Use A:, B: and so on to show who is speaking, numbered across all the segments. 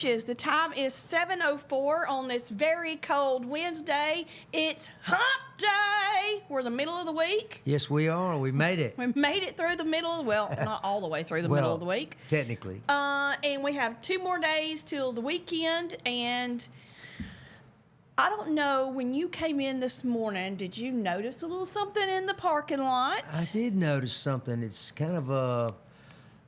A: The time is 7:04 on this very cold Wednesday. It's hump day. We're in the middle of the week.
B: Yes, we are. We made it.
A: We made it through the middle. Well, not all the way through the middle of the week.
B: Technically.
A: And we have 2 more days till the weekend. And I don't know, when you came in this morning, did you notice a little something in the parking lot?
B: I did notice something. It's kind of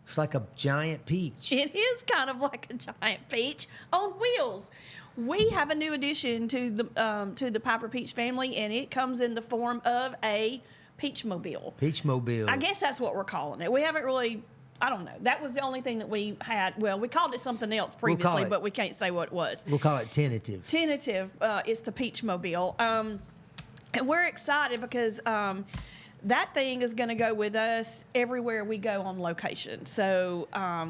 B: it's like a giant peach.
A: It is kind of like a giant peach on wheels. We have a new addition to the Piper Peach family, and it comes in the form of a peach mobile.
B: Peach mobile.
A: I guess that's what we're calling it. We haven't really, I don't know. That was the only thing that we had. Well, we called it something else previously, but we can't say what it was.
B: We'll call it tentative.
A: Tentative. It's the peach mobile. And we're excited because that thing is going to go with us everywhere we go on location. So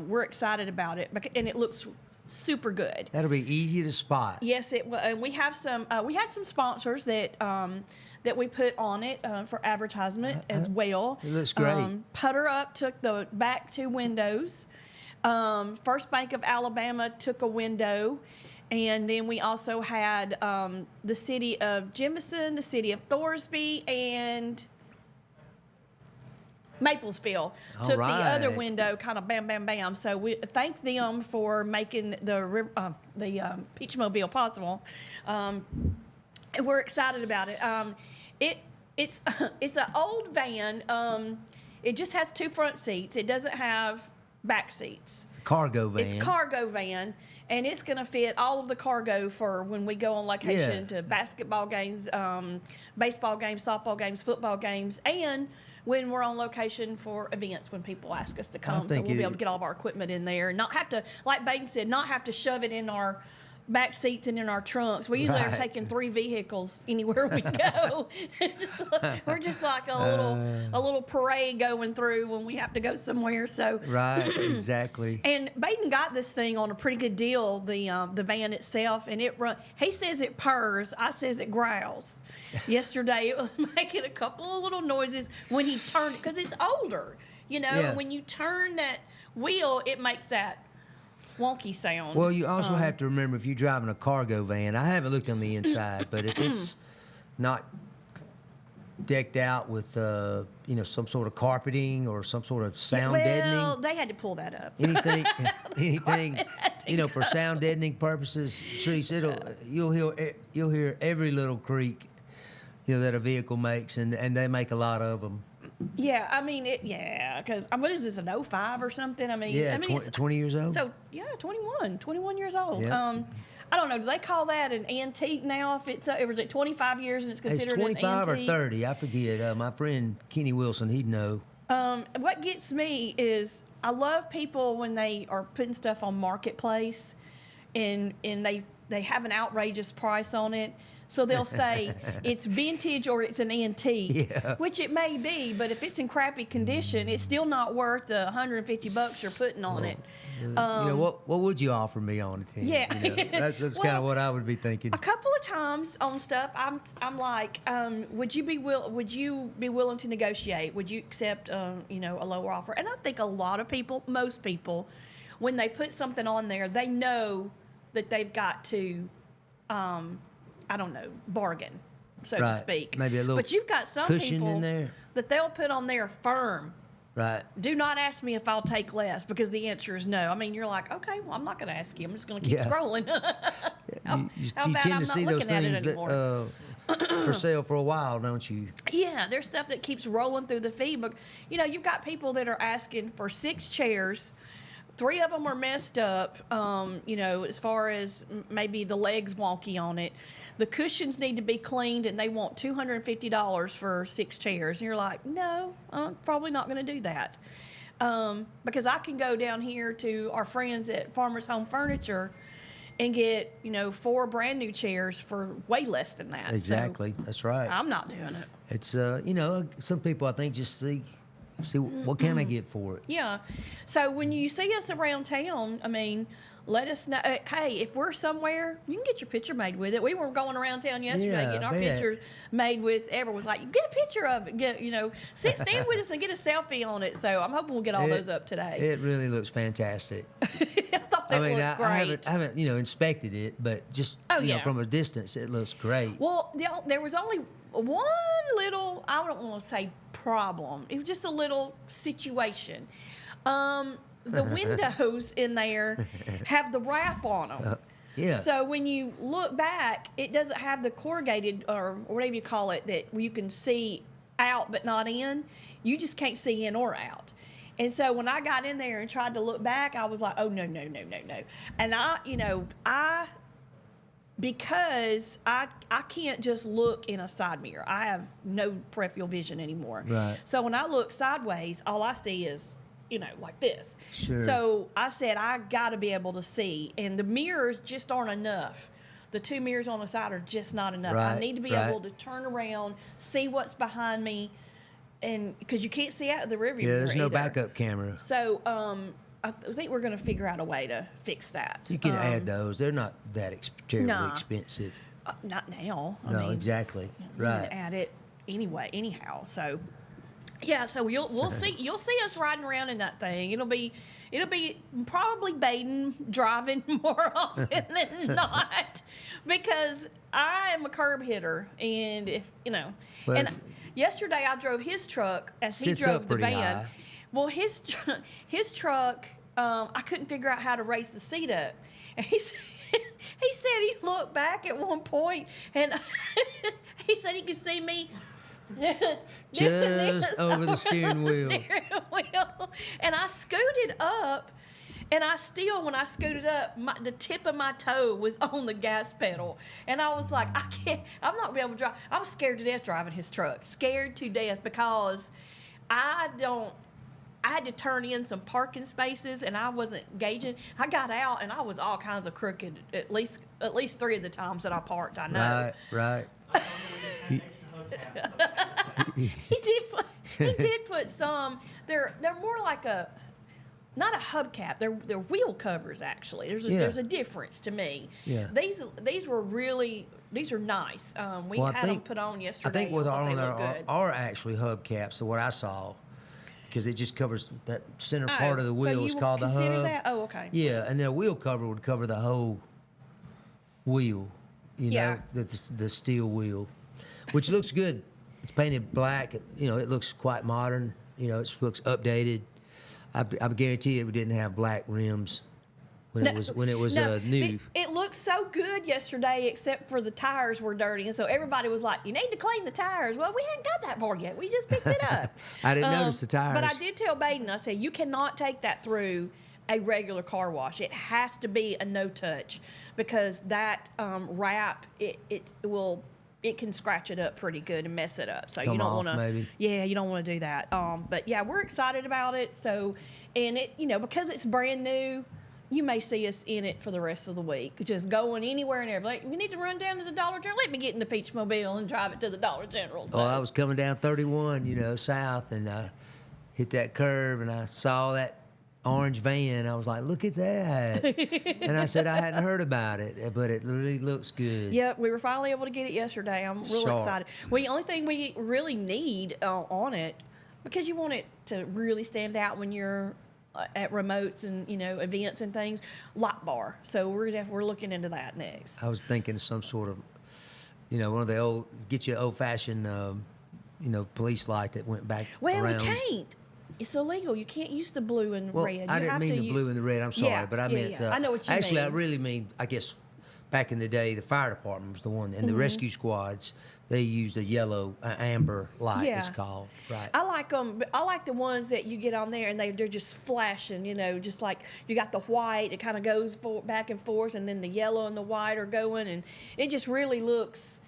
A: we're excited about it, and it looks super good.
B: That'll be easy to spot.
A: Yes, it will. And we have some. We had some sponsors that that we put on it for advertisement as well.
B: It looks great.
A: Putter Up took the back 2 windows. First Bank of Alabama took a window. And then we also had the city of Jemison, the city of Thorsby, and Maplesville took the other window, kind of bam, bam, bam. So we thank them for making the Peach Mobile possible. And we're excited about it. It's an old van. It just has 2 front seats. It doesn't have back seats.
B: Cargo van.
A: It's cargo van. And it's going to fit all of the cargo for when we go on location to basketball games, baseball games, softball games, football games, and when we're on location for events when people ask us to come. So we'll be able to get all of our equipment in there and not have to, like Baden said, not have to shove it in our back seats and in our trunks. We usually are taking 3 vehicles anywhere we go. We're just like a little parade going through when we have to go somewhere. So
B: right, exactly.
A: And Baden got this thing on a pretty good deal, the van itself, and he says it purrs, I says it growls. Yesterday it was making a couple of little noises when he turned it, because it's older, and when you turn that wheel, it makes that wonky sound.
B: Well, you also have to remember, if you're driving a cargo van, I haven't looked on the inside, but if it's not decked out with some sort of carpeting or some sort of sound deadening.
A: Well, they had to pull that up.
B: Anything for sound deadening purposes, Treese, you'll hear every little creak that a vehicle makes, and they make a lot of them.
A: Yeah, I mean, because what is this, an 05 or something? I mean,
B: it's 20 years old.
A: So, 21 years old.
B: Yeah.
A: I don't know, do they call that an antique now? If it's was it 25 years and it's considered an antique?
B: It's 25 or 30, I forget. My friend Kenny Wilson, he'd know.
A: What gets me is I love people when they are putting stuff on Marketplace and they have an outrageous price on it. So they'll say it's vintage or it's an antique, which it may be, but if it's in crappy condition, it's still not worth the $150 you're putting on it.
B: What would you offer me on it then?
A: Yeah.
B: That's kind of what I would be thinking.
A: A couple of times on stuff, I'm like, would you be willing to negotiate? Would you accept a lower offer? And I think a lot of people, most people, when they put something on there, they know that they've got to bargain, so to speak.
B: Maybe a little
A: but you've got some
B: cushion
A: people
B: in there
A: that they'll put on there firm.
B: Right.
A: Do not ask me if I'll take less, because the answer is no. I mean, you're like, okay, well, I'm not going to ask you. I'm just going to keep scrolling.
B: You tend to see those things that for sale for a while, don't you? Yeah,
A: there's stuff that keeps rolling through the feed. But, you've got people that are asking for 6 chairs. 3 of them are messed up, as far as maybe the legs wonky on it. The cushions need to be cleaned, and they want $250 for 6 chairs. And you're like, no, I'm probably not going to do that. Because I can go down here to our friends at Farmers Home Furniture and get, 4 brand new chairs for way less than that.
B: Exactly.
A: So
B: that's right.
A: I'm not doing it.
B: It's, some people, I think, just see what can I get for it.
A: Yeah. So when you see us around town, I mean, let us know. Hey, if we're somewhere, you can get your picture made with it. We were going around town yesterday getting our pictures made with. Ever was like, get a picture of it. Stand with us and get a selfie on it. So I'm hoping we'll get all those up today.
B: It really looks fantastic.
A: I thought
B: I mean,
A: looked
B: I
A: great.
B: haven't inspected it, but just from a distance, it looks great.
A: Well, there was only one little, I don't want to say problem. It was just a little situation. The windows in there have the wrap on them.
B: Yeah.
A: So when you look back, it doesn't have the corrugated or whatever you call it that you can see out but not in. You just can't see in or out. And so when I got in there and tried to look back, I was like, oh, no. And because I can't just look in a side mirror. I have no peripheral vision anymore.
B: Right.
A: So when I look sideways, all I see is, like this.
B: Sure.
A: So I said, I got to be able to see. And the mirrors just aren't enough. The 2 mirrors on the side are just not enough.
B: Right,
A: I need to be able to turn around, see what's behind me, and because you can't see out of the rearview mirror
B: there's no
A: either.
B: backup camera.
A: So I think we're going to figure out a way to fix that.
B: You can add those. They're not that terribly
A: Nah.
B: expensive.
A: Not now. I
B: No,
A: mean,
B: exactly.
A: we're
B: Right.
A: gonna add it anyhow. So yeah, so we'll see. You'll see us riding around in that thing. It'll be probably Baden driving more often than not, because I am a curb hitter, and if
B: Well,
A: and yesterday I drove his truck as he
B: Sits
A: drove
B: up
A: the
B: pretty
A: van.
B: high.
A: Well, his truck, I couldn't figure out how to raise the seat up, and he said he looked back at one point and he said he could see me
B: Just over the steering wheel.
A: And I scooted up, and when I scooted up, the tip of my toe was on the gas pedal. And I was like, I'm not going to be able to drive. I was scared to death driving his truck. Scared to death because I had to turn in some parking spaces, and I wasn't gauging. I got out, and I was all kinds of crooked at least 3 of the times that I parked, I know.
B: Right.
A: He did put some. They're more like not a hubcap. They're wheel covers actually. There's a difference to me.
B: Yeah.
A: These are nice. We had them put on yesterday.
B: I think what
A: they look good.
B: are actually hubcaps. So what I saw, because it just covers that center part of the wheel
A: so
B: is
A: you
B: called the
A: consider
B: hub.
A: that? Oh, okay.
B: Yeah, and then a wheel cover would cover the whole wheel.
A: Yeah.
B: The steel wheel, which looks good. It's painted black. It looks quite modern. It looks updated. I guarantee it didn't have black rims when it was new.
A: It looked so good yesterday, except for the tires were dirty, and so everybody was like, "You need to clean the tires." Well, we hadn't got that far yet. We just picked it up.
B: I didn't notice the tires,
A: but I did tell Baden. I said, "You cannot take that through a regular car wash. It has to be a no touch, because that wrap it can scratch it up pretty good and mess it up. So
B: Come
A: you don't
B: off,
A: want to.
B: maybe.
A: Yeah, you don't want to do that. But yeah, we're excited about it. So, and it because it's brand new. You may see us in it for the rest of the week, just going anywhere and everywhere. Like, we need to run down to the Dollar General. Let me get in the Peachmobile and drive it to the Dollar General. So.
B: Oh, I was coming down 31, south, and I hit that curve, and I saw that orange van. I was like, look at that. And I said I hadn't heard about it, but it really looks good.
A: Yep, we were finally able to get it yesterday. I'm real
B: Sharp.
A: excited. Well, the only thing we really need on it, because you want it to really stand out when you're at remotes and events and things, lock bar. So we're looking into that next.
B: I was thinking some sort of, one of the old fashioned, police light that went back
A: Well,
B: around.
A: we can't. It's illegal. You can't use the blue and
B: Well,
A: red.
B: I didn't mean the blue and the red. I'm sorry,
A: Yeah,
B: but I meant.
A: yeah. I know what you
B: actually,
A: mean.
B: I really mean. I guess back in the day, the fire department was the one, and the rescue squads they used a yellow, amber light.
A: Yeah.
B: It's called right.
A: I like them. But I like the ones that you get on there and they're just flashing. Just like you got the white. It kind of goes back and forth, and then the yellow and the white are going, and it just really looks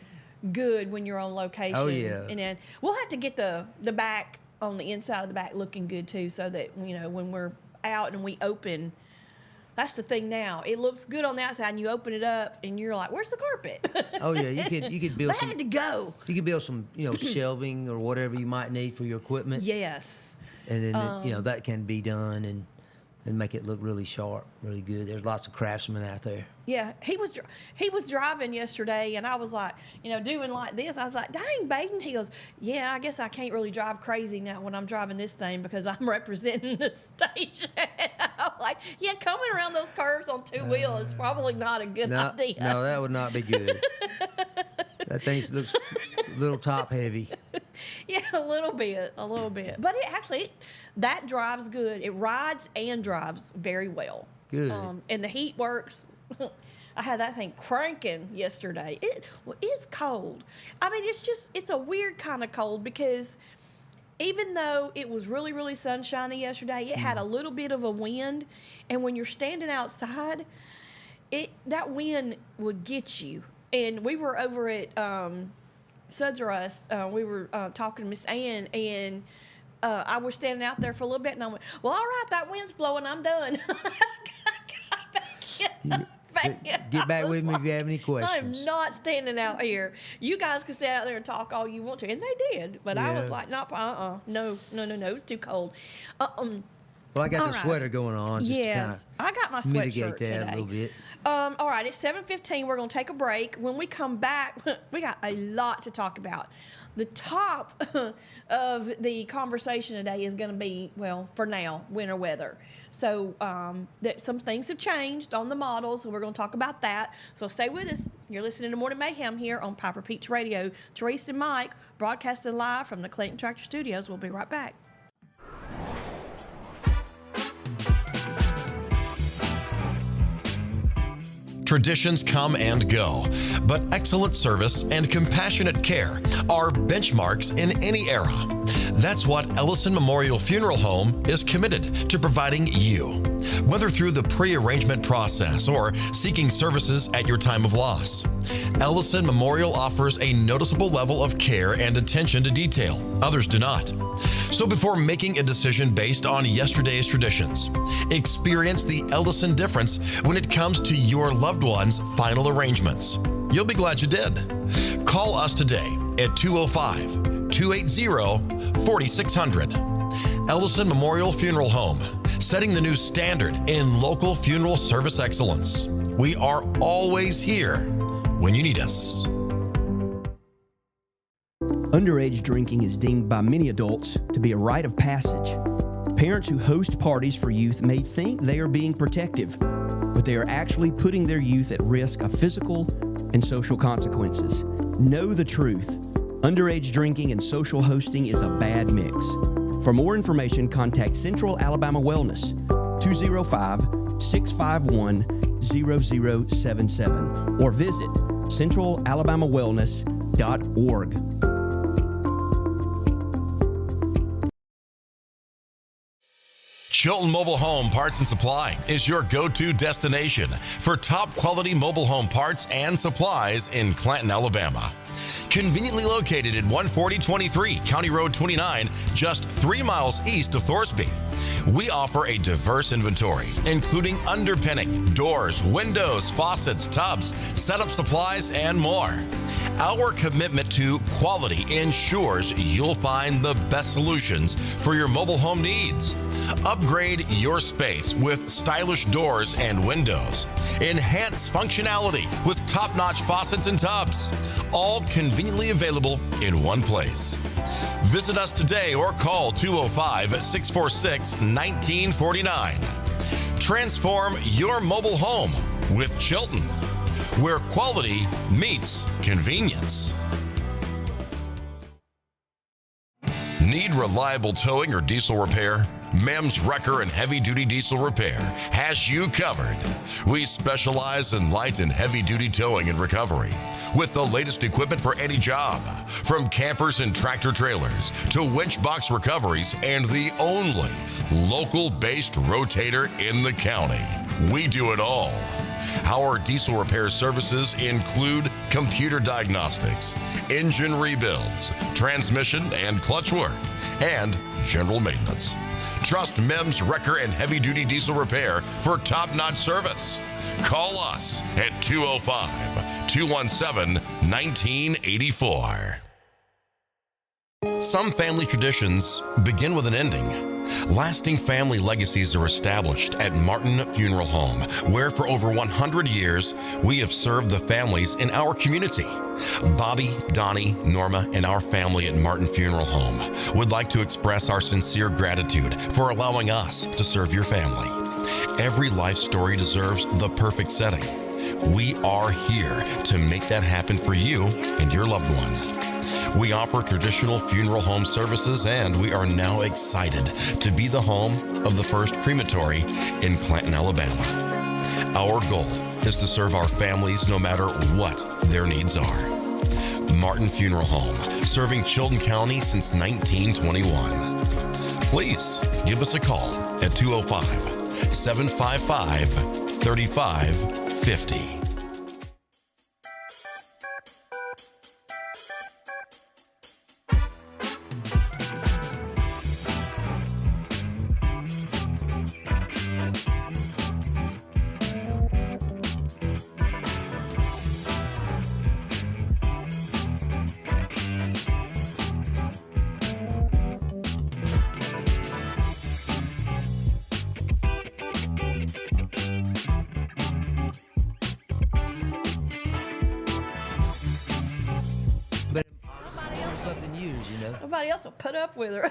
A: good when you're on location.
B: Oh, yeah.
A: And then we'll have to get the back on the inside of the back looking good too, so that when we're out and we open. That's the thing now. It looks good on the outside, and you open it up, and you're like, "Where's the carpet?"
B: Oh yeah, you could build.
A: That had to go.
B: You could build some shelving or whatever you might need for your equipment.
A: Yes.
B: And then that can be done and make it look really sharp, really good. There's lots of craftsmen out there.
A: Yeah, he was driving yesterday, and I was like, doing like this. I was like, "Dang, Baden." He goes, "Yeah, I guess I can't really drive crazy now when I'm driving this thing because I'm representing the station." I'm like, yeah, coming around those curves on two wheels is probably not a good idea.
B: No, that would not be good. That thing looks a little top heavy.
A: Yeah, a little bit. But that drives good. It rides and drives very well.
B: Good.
A: And the heat works. I had that thing cranking yesterday. It's cold. I mean, it's a weird kind of cold because even though it was really, really sunshiny yesterday, it had a little bit of a wind. And when you're standing outside, that wind would get you. And we were over at Suds R Us. We were talking to Miss Ann, and I was standing out there for a little bit, and I went, well, all right, that wind's blowing. I'm done.
B: Get back with me if you have any questions.
A: I'm not standing out here. You guys can stay out there and talk all you want to, and they did. But I was like, no, it's too cold.
B: Well, I got the sweater going on. Just
A: yes, I got my sweatshirt today.
B: A little bit.
A: All right, it's 7:15. We're going to take a break. When we come back, we got a lot to talk about. The top of the conversation today is going to be, well, for now, winter weather. So some things have changed on the models, so we're going to talk about that. So stay with us. You're listening to Morning Mayhem here on Piper Peach Radio. Teresa and Mike broadcasting live from the Clayton Tractor Studios. We'll be right back.
C: Traditions come and go, but excellent service and compassionate care are benchmarks in any era. That's what Ellison Memorial Funeral Home is committed to providing you, whether through the pre-arrangement process or seeking services at your time of loss. Ellison Memorial offers a noticeable level of care and attention to detail. Others do not. So before making a decision based on yesterday's traditions, experience the Ellison difference when it comes to your loved one's final arrangements. You'll be glad you did. Call us today at 205-280-4600. Ellison Memorial Funeral Home, setting the new standard in local funeral service excellence. We are always here when you need us.
D: Underage drinking is deemed by many adults to be a rite of passage. Parents who host parties for youth may think they are being protective, but they are actually putting their youth at risk of physical and social consequences. Know the truth. Underage drinking and social hosting is a bad mix. For more information, contact Central Alabama Wellness, 205-651-0077, or visit centralalabamawellness.org.
C: Chilton Mobile Home Parts and Supply is your go-to destination for top quality mobile home parts and supplies in Clanton, Alabama. Conveniently located at 14023 County Road 29, just 3 miles east of Thorsby. We offer a diverse inventory, including underpinning, doors, windows, faucets, tubs, setup supplies, and more. Our commitment to quality ensures you'll find the best solutions for your mobile home needs. Upgrade your space with stylish doors and windows. Enhance functionality with top-notch faucets and tubs. All conveniently available in one place. Visit us today or call 205-646-1949. Transform your mobile home with Chilton, where quality meets convenience. Need reliable towing or diesel repair? MEMS Wrecker and Heavy Duty Diesel Repair has you covered. We specialize in light and heavy duty towing and recovery with the latest equipment for any job, from campers and tractor trailers to winch box recoveries, and the only local-based rotator in the county. We do it all. Our diesel repair services include computer diagnostics, engine rebuilds, transmission and clutch work, and general maintenance. Trust MEMS Wrecker and Heavy Duty Diesel Repair for top-notch service. Call us at 205-217-1984. Some family traditions begin with an ending. Lasting family legacies are established at Martin Funeral Home, where for over 100 years, we have served the families in our community. Bobby, Donnie, Norma, and our family at Martin Funeral Home would like to express our sincere gratitude for allowing us to serve your family. Every life story deserves the perfect setting. We are here to make that happen for you and your loved one. We offer traditional funeral home services, and we are now excited to be the home of the first crematory in Clanton, Alabama. Our goal is to serve our families no matter what their needs are. Martin Funeral Home, serving Chilton County since 1921. Please give us a call at 205-755-3550.
B: Something used, you know.
A: Nobody else will put up with her.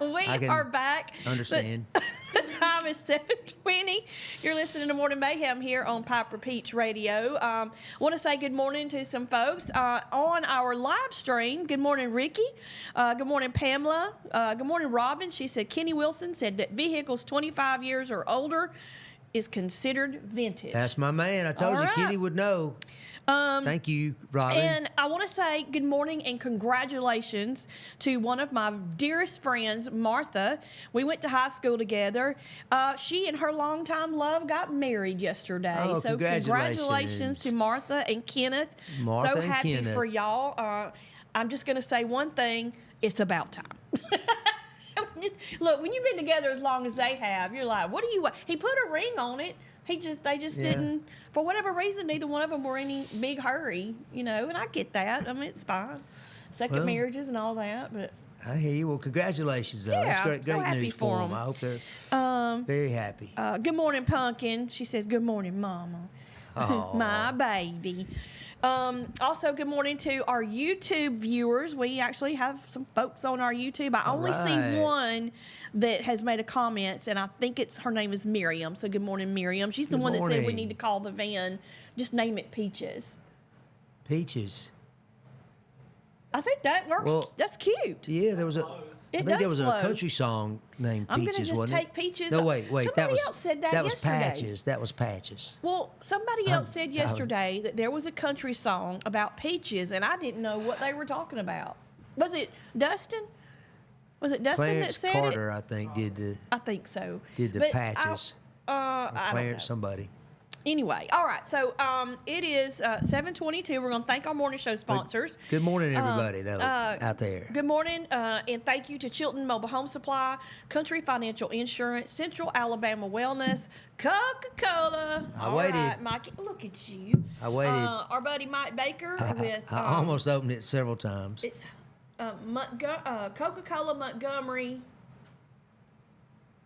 A: We are back.
B: Understand.
A: The time is 7:20. You're listening to Morning Mayhem here on Piper Peach Radio. I want to say good morning to some folks on our live stream. Good morning, Ricky. Good morning, Pamela. Good morning, Robin. She said Kenny Wilson said that vehicles 25 years or older is considered vintage.
B: That's my man. I told you Kenny would know. Thank you, Robin.
A: And I want to say good morning and congratulations to one of my dearest friends, Martha. We went to high school together. She and her longtime love got married yesterday.
B: Oh,
A: so congratulations to Martha and Kenneth.
B: Martha
A: so
B: and
A: happy
B: Kenneth.
A: for y'all. I'm just going to say one thing. It's about time. Look, when you've been together as long as they have, you're like, what do you want? He put a ring on it. They just didn't, for whatever reason, neither one of them were in any big hurry, you know, and I get that. I mean, it's fine. Second marriages and all that, but.
B: I hear you. Well, congratulations, though.
A: Yeah,
B: That's great
A: so happy
B: news
A: for
B: for them.
A: 'em.
B: I hope they're very happy.
A: Good morning, Pumpkin. She says, good morning, Mama.
B: Aw.
A: My baby. Also, good morning to our YouTube viewers. We actually have some folks on our YouTube. I only see
B: right.
A: one that has made a comment, and I think her name is Miriam. So good morning, Miriam. She's the
B: Good
A: one that said we
B: morning.
A: need to call the van, just name it Peaches.
B: Peaches.
A: I think that works.
B: Well,
A: That's cute.
B: Yeah, there was a.
A: It
B: I think there
A: does
B: was
A: flow.
B: a country song named
A: I'm gonna
B: Peaches,
A: just
B: wasn't
A: take
B: it?
A: Peaches.
B: No, wait.
A: Somebody
B: was,
A: else said that
B: That was
A: yesterday.
B: Patches. That was Patches.
A: Well, somebody else said yesterday that there was a country song about peaches, and I didn't know what they were talking about. Was it Dustin? Was it Dustin
B: Clarence
A: that said
B: Carter,
A: it?
B: I think,
A: I think so.
B: did the
A: But
B: Patches.
A: I don't know.
B: Clarence somebody.
A: Anyway, all right. So it is 7:22. We're going to thank our morning show sponsors.
B: Good morning, everybody, though, out there.
A: Good morning, and thank you to Chilton Mobile Home Supply, Country Financial Insurance, Central Alabama Wellness, Coca-Cola.
B: I
A: All
B: waited.
A: right, Mikey, look at you.
B: I waited.
A: Our buddy Mike Baker with.
B: I almost opened it several times.
A: It's Coca-Cola Montgomery.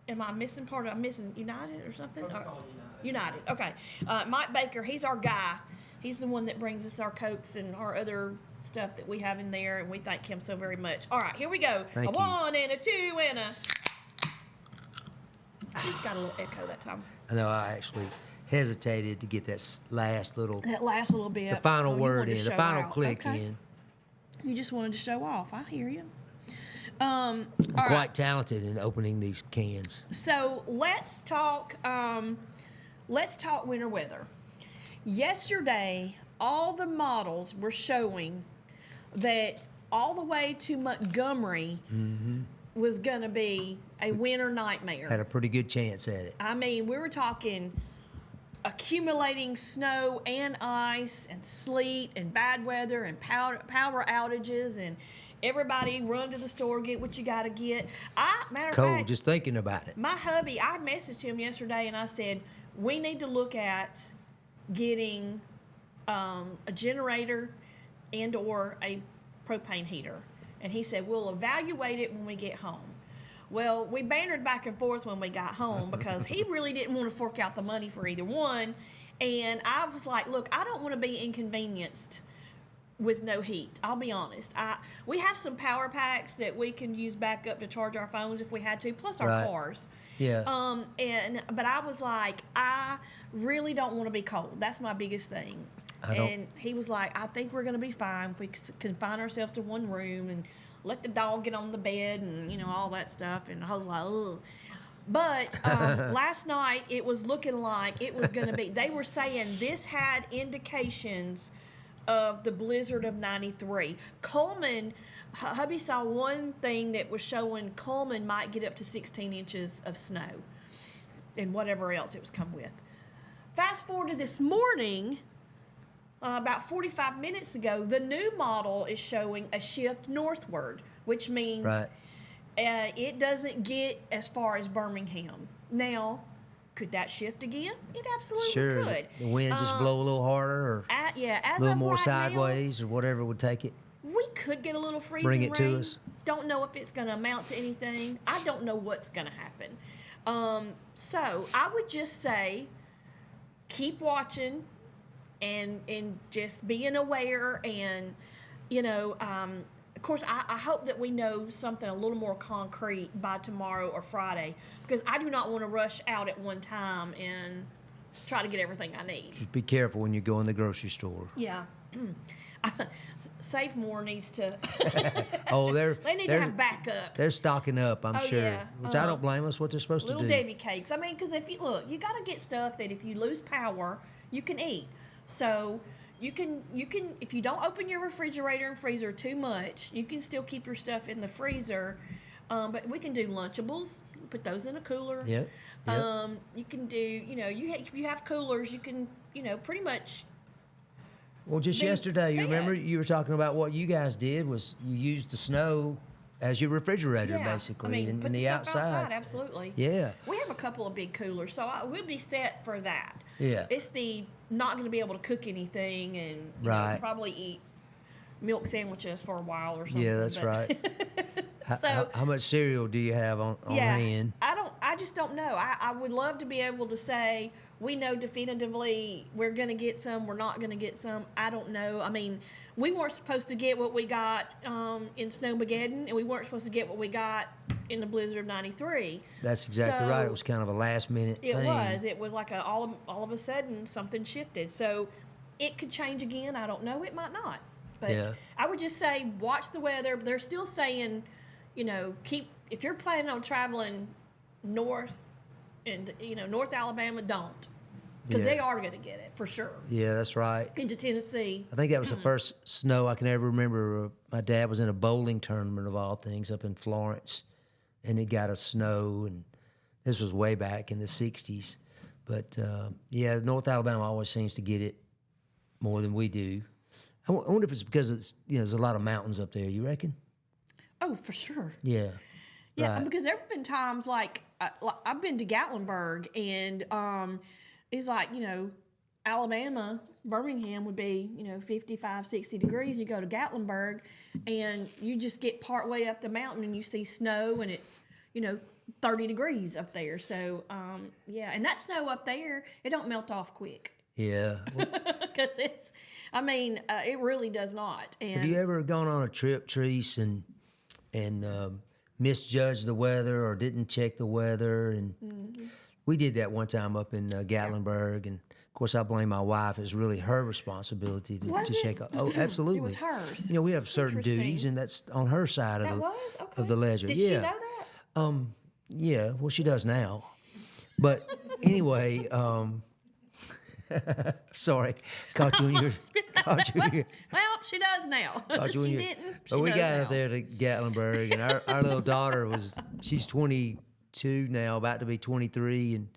A: Am I missing part of? I'm missing United or something. United. Okay. Mike Baker. He's our guy. He's the one that brings us our Cokes and our other stuff that we have in there, and we thank him so very much. All right, here we go.
B: Thank
A: a
B: you.
A: 1 and a 2 and a. I just got a little echo that time.
B: I know I actually hesitated to get that last little,
A: That last little bit.
B: the final
A: Oh, you
B: word
A: wanted to
B: in, the
A: show
B: final
A: out.
B: click
A: Okay.
B: in.
A: You just wanted to show off. I hear you. All
B: I'm
A: right.
B: quite talented in opening these cans.
A: So let's talk. Let's talk winter weather. Yesterday, all the models were showing that all the way to Montgomery was going to be a winter nightmare.
B: Had a pretty good chance at it.
A: I mean, we were talking accumulating snow and ice and sleet and bad weather and power outages and everybody run to the store, get what you got to get. Matter of
B: Cold,
A: fact,
B: just thinking about it.
A: my hubby, I messaged him yesterday and I said, we need to look at getting a generator and or a propane heater. And he said, we'll evaluate it when we get home. Well, we bantered back and forth when we got home because he really didn't want to fork out the money for either one. And I was like, look, I don't want to be inconvenienced with no heat. I'll be honest. We have some power packs that we can use back up to charge our phones if we had to, plus our cars.
B: Yeah.
A: But I was like, I really don't want to be cold. That's my biggest thing. And he was like, I think we're going to be fine if we confine ourselves to one room and let the dog get on the bed and, you know, all that stuff. And I was like, ugh. But last night it was looking like it was going to be, they were saying this had indications of the blizzard of 93. Coleman, hubby saw one thing that was showing Coleman might get up to 16 inches of snow and whatever else it was come with. Fast forward to this morning, about 45 minutes ago, the new model is showing a shift northward, which means it doesn't get as far as Birmingham. Now, could that shift again? It absolutely could.
B: The wind just blow a little harder, or
A: as
B: a little
A: of
B: more
A: right
B: sideways, or whatever would take it.
A: We could get a little freezing
B: Bring it
A: rain.
B: to us.
A: Don't know if it's going to amount to anything. I don't know what's going to happen. So I would just say, keep watching, and just being aware, and you know. Of course, I hope that we know something a little more concrete by tomorrow or Friday, because I do not want to rush out at one time and try to get everything I need.
B: Just be careful when you go in the grocery store.
A: Yeah. Save More needs to.
B: Oh,
A: they need to have backup.
B: They're stocking up, I'm sure.
A: Yeah.
B: Which I don't blame us. What they're supposed to do.
A: Little Debbie cakes. I mean, because if you look, you got to get stuff that if you lose power, you can eat. So. You can if you don't open your refrigerator and freezer too much, you can still keep your stuff in the freezer. But we can do Lunchables, put those in a cooler.
B: Yep.
A: You can do, you know, if you have coolers, you can, you know, pretty much.
B: Well, just yesterday, you remember you were talking about what you guys did was you used the snow as your refrigerator, basically,
A: I mean,
B: in
A: put
B: the
A: stuff
B: outside.
A: Absolutely.
B: Yeah.
A: We have a couple of big coolers, so we'll be set for that.
B: Yeah.
A: It's the not going to be able to cook anything and you know, probably eat milk sandwiches for a while or something.
B: Yeah, that's right.
A: So,
B: how much cereal do you have on hand?
A: I just don't know. I would love to be able to say we know definitively we're going to get some, we're not going to get some. I don't know. I mean, we weren't supposed to get what we got in Snowmageddon, and we weren't supposed to get what we got in the blizzard of 93.
B: That's exactly right. It was kind of a last-minute thing.
A: It was like all of a sudden something shifted. So it could change again. I don't know. It might not. But I would just say watch the weather. They're still saying, you know, if you're planning on traveling north and, you know, North Alabama, don't. Because they are going to get it, for sure.
B: Yeah, that's right.
A: Into Tennessee.
B: I think that was the first snow I can ever remember. My dad was in a bowling tournament, of all things, up in Florence, and it got a snow, and this was way back in the 60s. But, North Alabama always seems to get it more than we do. I wonder if it's because it's, you know, there's a lot of mountains up there. You reckon?
A: Oh, for sure.
B: Yeah.
A: Yeah, because there have been times like I've been to Gatlinburg, and it's like, you know, Alabama, Birmingham would be, you know, 55, 60 degrees. You go to Gatlinburg, and you just get part way up the mountain, and you see snow, and it's, you know, 30 degrees up there. So, and that snow up there, it don't melt off quick.
B: Yeah.
A: Because it really does not. And
B: have you ever gone on a trip, Treese, and misjudged the weather or didn't check the weather? And we did that one time up in Gatlinburg, and of course I blame my wife. It's really her responsibility to check. Oh, absolutely.
A: It was hers.
B: You know, we have certain duties, and that's on her side of the ledger.
A: Did she know that?
B: Yeah. Well, she does now. But anyway, sorry, caught you when you were.
A: Well, she does now. She didn't.
B: But we got up there to Gatlinburg, and our little daughter she's 22 now, about to be 23, and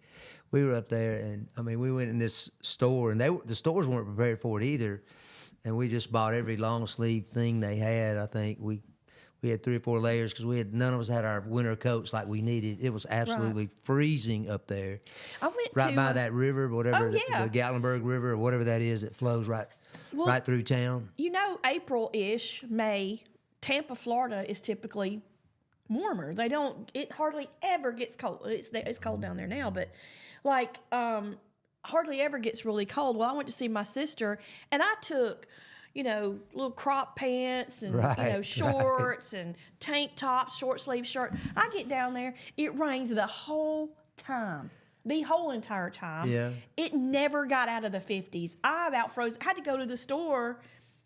B: we were up there, and I mean, we went in this store, and the stores weren't prepared for it either, and we just bought every long sleeve thing they had. I think we had 3 or 4 layers because none of us had our winter coats like we needed. It was absolutely freezing up there.
A: I went
B: right by that river, whatever the Gatlinburg River or whatever that is that flows right through town.
A: You know, April-ish, May, Tampa, Florida is typically warmer. It hardly ever gets cold. It's cold down there now, but hardly ever gets really cold. Well, I went to see my sister, and I took, little crop pants and,
B: Right,
A: shorts and tank tops, short sleeve shirt. I get down there, it rains the whole time. The whole entire time.
B: Yeah.
A: It never got out of the 50s. I about froze. I had to go to the store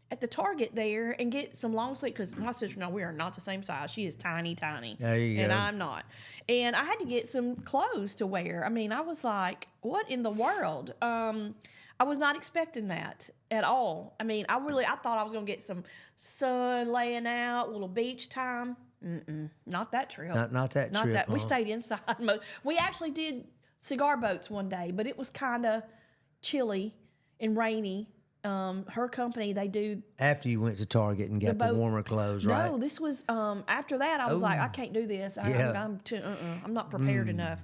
A: at the Target there and get some long sleeve because my sister and I, we are not the same size. She is tiny, tiny.
B: There you
A: and
B: go.
A: I'm not. And I had to get some clothes to wear. I mean, I was like, what in the world? I was not expecting that at all. I mean, I thought I was going to get some sun laying out, little beach time. Not that trip.
B: Not that trip.
A: We
B: huh?
A: stayed inside. We actually did cigar boats one day, but it was kind of chilly and rainy. Her company, they do.
B: After you went to Target and got the warmer clothes, right?
A: No, this was after that. I was like, I can't do this. I'm not prepared enough.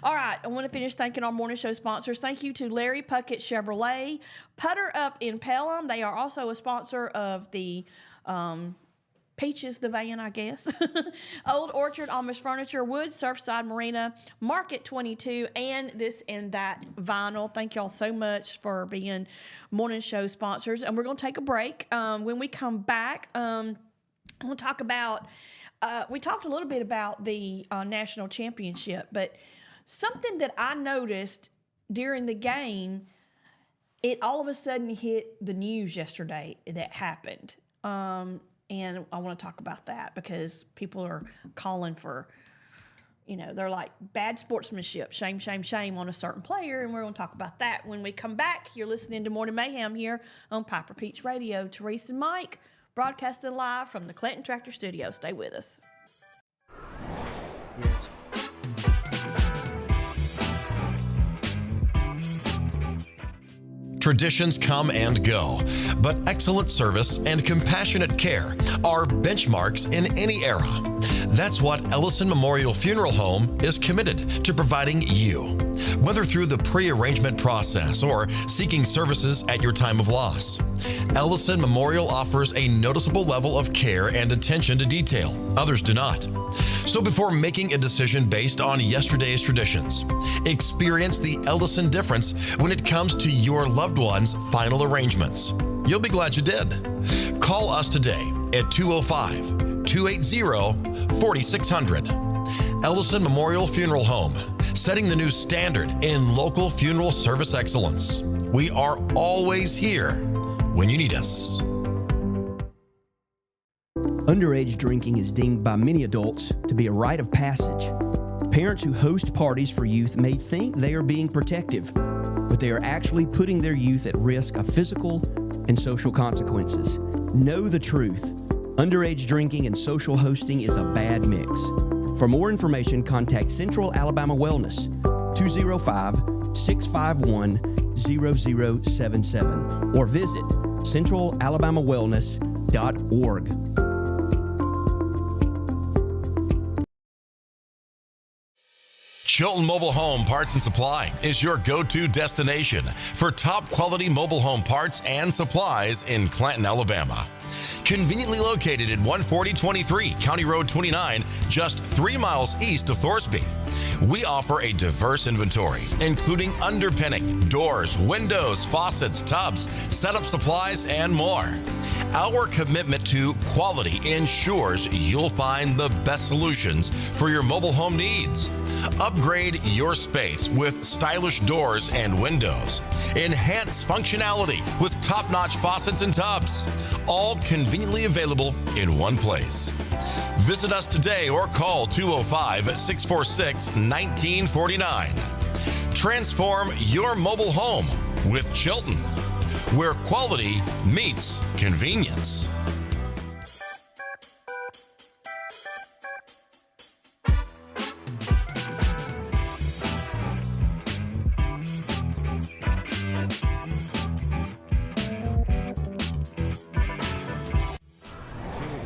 A: All right, I want to finish thanking our morning show sponsors. Thank you to Larry Puckett Chevrolet, Putter Up in Pelham. They are also a sponsor of the Peaches, the van, I guess. Old Orchard, Amish Furniture, Wood, Surfside Marina, Market 22, and This and That Vinyl. Thank y'all so much for being morning show sponsors. And we're going to take a break. When we come back, we'll talk about, we talked a little bit about the national championship, but something that I noticed during the game, it all of a sudden hit the news yesterday that happened. And I want to talk about that because people are calling for, they're like bad sportsmanship, shame, shame, shame on a certain player. And we're going to talk about that when we come back. You're listening to Morning Mayhem here on Piper Peach Radio. Teresa and Mike broadcasting live from the Clinton Tractor Studio. Stay with us.
B: Yes.
C: Traditions come and go, but excellent service and compassionate care are benchmarks in any era. That's what Ellison Memorial Funeral Home is committed to providing you, whether through the pre-arrangement process or seeking services at your time of loss. Ellison Memorial offers a noticeable level of care and attention to detail. Others do not. So before making a decision based on yesterday's traditions, experience the Ellison difference when it comes to your loved one's final arrangements. You'll be glad you did. Call us today at 205-280-4600. Ellison Memorial Funeral Home, setting the new standard in local funeral service excellence. We are always here when you need us.
D: Underage drinking is deemed by many adults to be a rite of passage. Parents who host parties for youth may think they are being protective, but they are actually putting their youth at risk of physical and social consequences. Know the truth. Underage drinking and social hosting is a bad mix. For more information, contact Central Alabama Wellness, 205-651-0077, or visit centralalabamawellness.org.
C: Chilton Mobile Home Parts and Supply is your go-to destination for top quality mobile home parts and supplies in Clanton, Alabama. Conveniently located at 14023 County Road 29, just 3 miles east of Thorsby. We offer a diverse inventory, including underpinning, doors, windows, faucets, tubs, setup supplies, and more. Our commitment to quality ensures you'll find the best solutions for your mobile home needs. Upgrade your space with stylish doors and windows. Enhance functionality with top-notch faucets and tubs. All conveniently available in one place. Visit us today or call 205-646-1949. Transform your mobile home with Chilton, where quality meets convenience.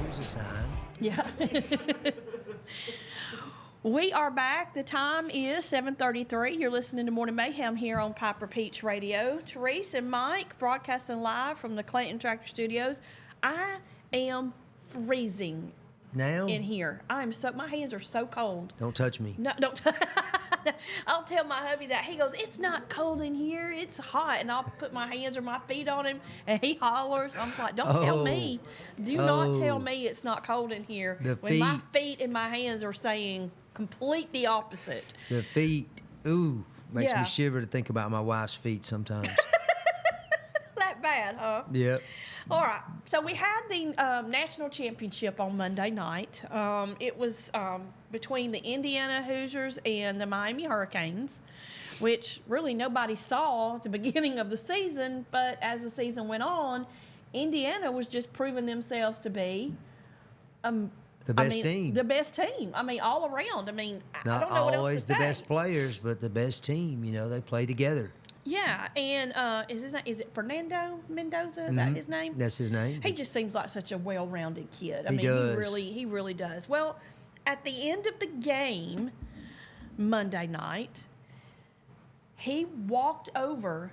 B: Here's a sign.
A: Yeah. We are back. The time is 7:33. You're listening to Morning Mayhem here on Piper Peach Radio. Therese and Mike broadcasting live from the Clayton Tractor Studios. I am freezing
B: Now?
A: in here. My hands are so cold.
B: Don't touch me.
A: No, don't. I'll tell my hubby that. He goes, "It's not cold in here. It's hot." And I'll put my hands or my feet on him, and he hollers. I'm like, "Don't tell me. Do not tell me it's not cold in here." When my feet and my hands are saying complete the opposite.
B: The feet, makes me shiver to think about my wife's feet sometimes.
A: That bad, huh?
B: Yep.
A: All right. So we had the national championship on Monday night. It was between the Indiana Hoosiers and the Miami Hurricanes, which really nobody saw at the beginning of the season. But as the season went on, Indiana was just proving themselves to be
B: the best team.
A: The best team. I mean, all around. I mean,
B: Not
A: I don't know what else to
B: always the
A: say.
B: best players, but the best team. You know, they play together.
A: Yeah, and is it Fernando Mendoza? Is that his name?
B: That's his name.
A: He just seems like such a well-rounded kid.
B: He does.
A: He really does. Well, at the end of the game Monday night, he walked over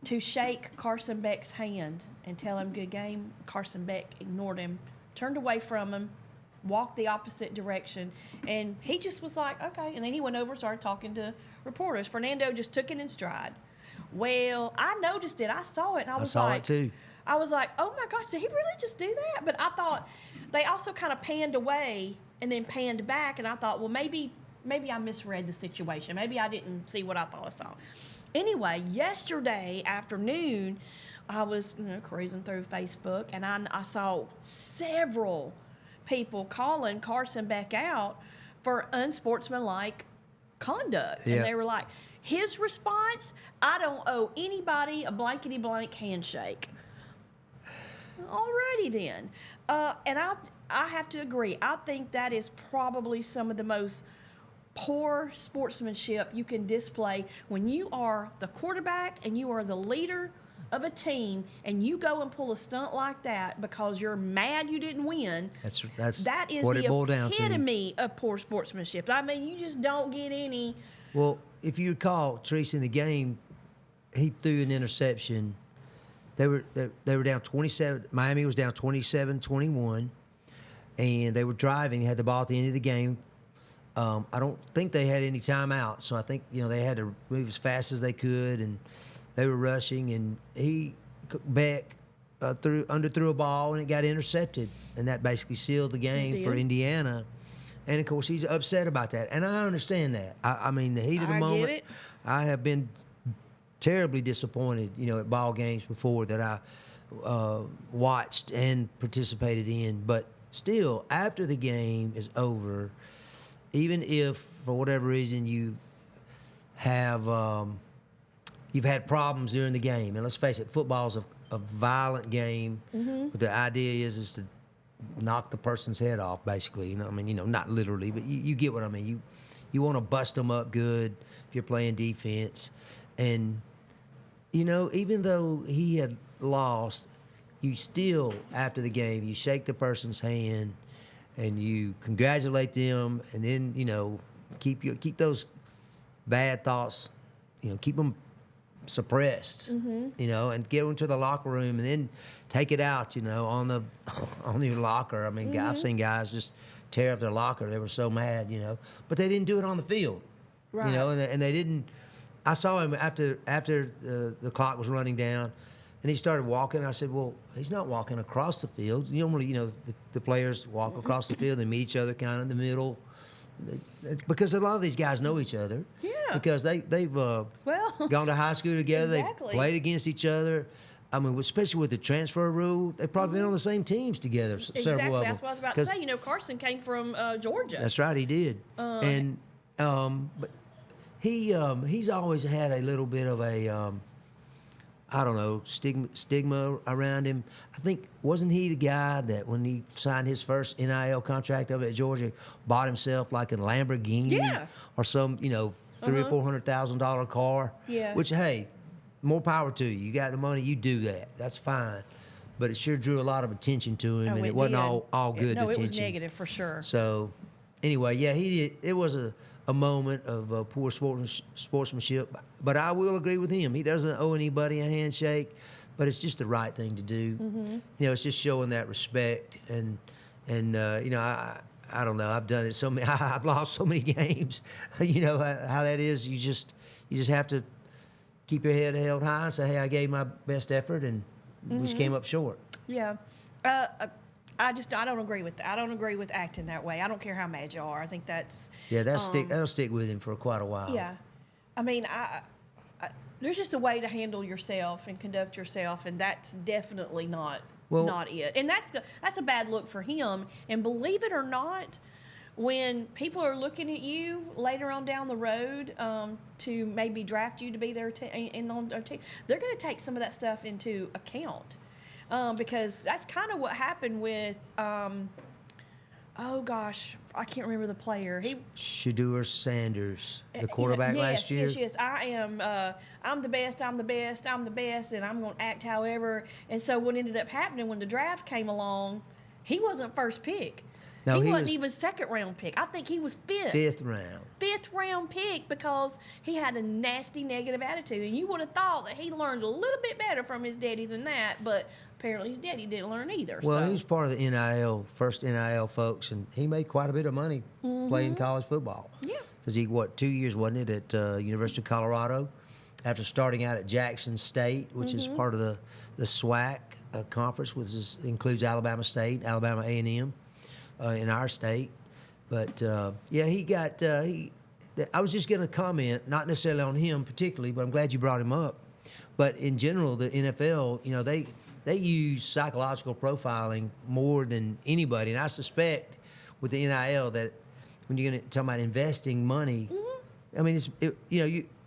A: to shake Carson Beck's hand and tell him good game. Carson Beck ignored him, turned away from him, walked the opposite direction, and he just was like, okay. And then he went over and started talking to reporters. Fernando just took it in stride. Well, I noticed it. I saw it, and I saw
B: it too.
A: I was like, oh my gosh, did he really just do that? But I thought they also kind of panned away and then panned back, and I thought, well, maybe I misread the situation. Maybe I didn't see what I thought I saw. Anyway, yesterday afternoon, I was cruising through Facebook, and I saw several people calling Carson Beck out for unsportsmanlike conduct. And they were like, his response, I don't owe anybody a blankety blank handshake. Alrighty then. And I have to agree. I think that is probably some of the most poor sportsmanship you can display when you are the quarterback and you are the leader of a team, and you go and pull a stunt like that because you're mad you didn't win. That is
B: what
A: the
B: it boiled down to.
A: epitome of poor sportsmanship. I mean, you just don't get any.
B: Well, if you recall, Teresa, in the game, he threw an interception. They were down 27. Miami was down 27-21, and they were driving. They had the ball at the end of the game. I don't think they had any timeout, so I think they had to move as fast as they could, and they were rushing, and Beck underthrew a ball, and it got intercepted, and that basically sealed the game for Indiana. And, of course, he's upset about that, and I understand that. I mean, the heat of the moment,
A: get it.
B: I have been terribly disappointed, at ball games before that I watched and participated in. But still, after the game is over, even if, for whatever reason, you have you've had problems during the game. And let's face it, football's a violent game. But the idea is to knock the person's head off, basically. Not literally, but you get what I mean. You want to bust them up good if you're playing defense. And, even though he had lost, you still, after the game, you shake the person's hand and you congratulate them, and then, keep those bad thoughts, keep them suppressed, and get them to the locker room, and then take it out, on your locker. I mean, I've seen guys just tear up their locker. They were so mad, but they didn't do it on the field,
A: right.
B: And they didn't. I saw him after the clock was running down, and he started walking. I said, well, he's not walking across the field. Normally, the players walk across the field and meet each other kind of in the middle. Because a lot of these guys know each other.
A: Yeah.
B: Because they've gone to high school together.
A: Exactly.
B: They've played against each other. I mean, especially with the transfer rule, they've probably been on the same teams together, several of them.
A: Exactly. That's what I was about to say. Carson came from Georgia.
B: That's right, he did. But he's always had a little bit of a stigma around him. I think, wasn't he the guy that when he signed his first NIL contract over at Georgia, bought himself like a Lamborghini or some, $300,000 or $400,000 car?
A: Yeah.
B: Which, hey, more power to you. You got the money, you do that. That's fine. But it sure drew a lot of attention to him, and it wasn't all good attention.
A: No, it was negative for sure.
B: So, anyway, yeah, he did. It was a moment of poor sportsmanship. But I will agree with him. He doesn't owe anybody a handshake, but it's just the right thing to do. It's just showing that respect. And I I don't know. I've done it so many. I've lost so many games. You know how that is. You just have to keep your head held high and say, "Hey, I gave my best effort, and we just came up short."
A: Yeah. I don't agree with that. I don't agree with acting that way. I don't care how mad you are. I think that's
B: that'll stick with him for quite a while.
A: yeah. I mean, I there's just a way to handle yourself and conduct yourself, and that's definitely not it. And that's a bad look for him. And believe it or not, when people are looking at you later on down the road to maybe draft you to be their on their team, they're going to take some of that stuff into account because that's kind of what happened with. Oh gosh, I can't remember the player.
B: Shedeur Sanders, the quarterback last year.
A: Yes. I'm the best, and I'm going to act however. And so what ended up happening when the draft came along, he wasn't first pick.
B: No,
A: he wasn't even second round pick. I think he was fifth.
B: Fifth round.
A: Fifth round pick because he had a nasty negative attitude. And you would have thought that he learned a little bit better from his daddy than that, but apparently his daddy didn't learn either.
B: Well, he was part of the first NIL folks, and he made quite a bit of money playing college football.
A: Yeah.
B: Because he, 2 years, wasn't it, at University of Colorado, after starting out at Jackson State, which is part of the SWAC conference, which includes Alabama State, Alabama A&M in our state. But, he got I was just going to comment, not necessarily on him particularly, but I'm glad you brought him up. But in general, the NFL, they use psychological profiling more than anybody. And I suspect with the NIL that when you're going to talk about investing money, I mean,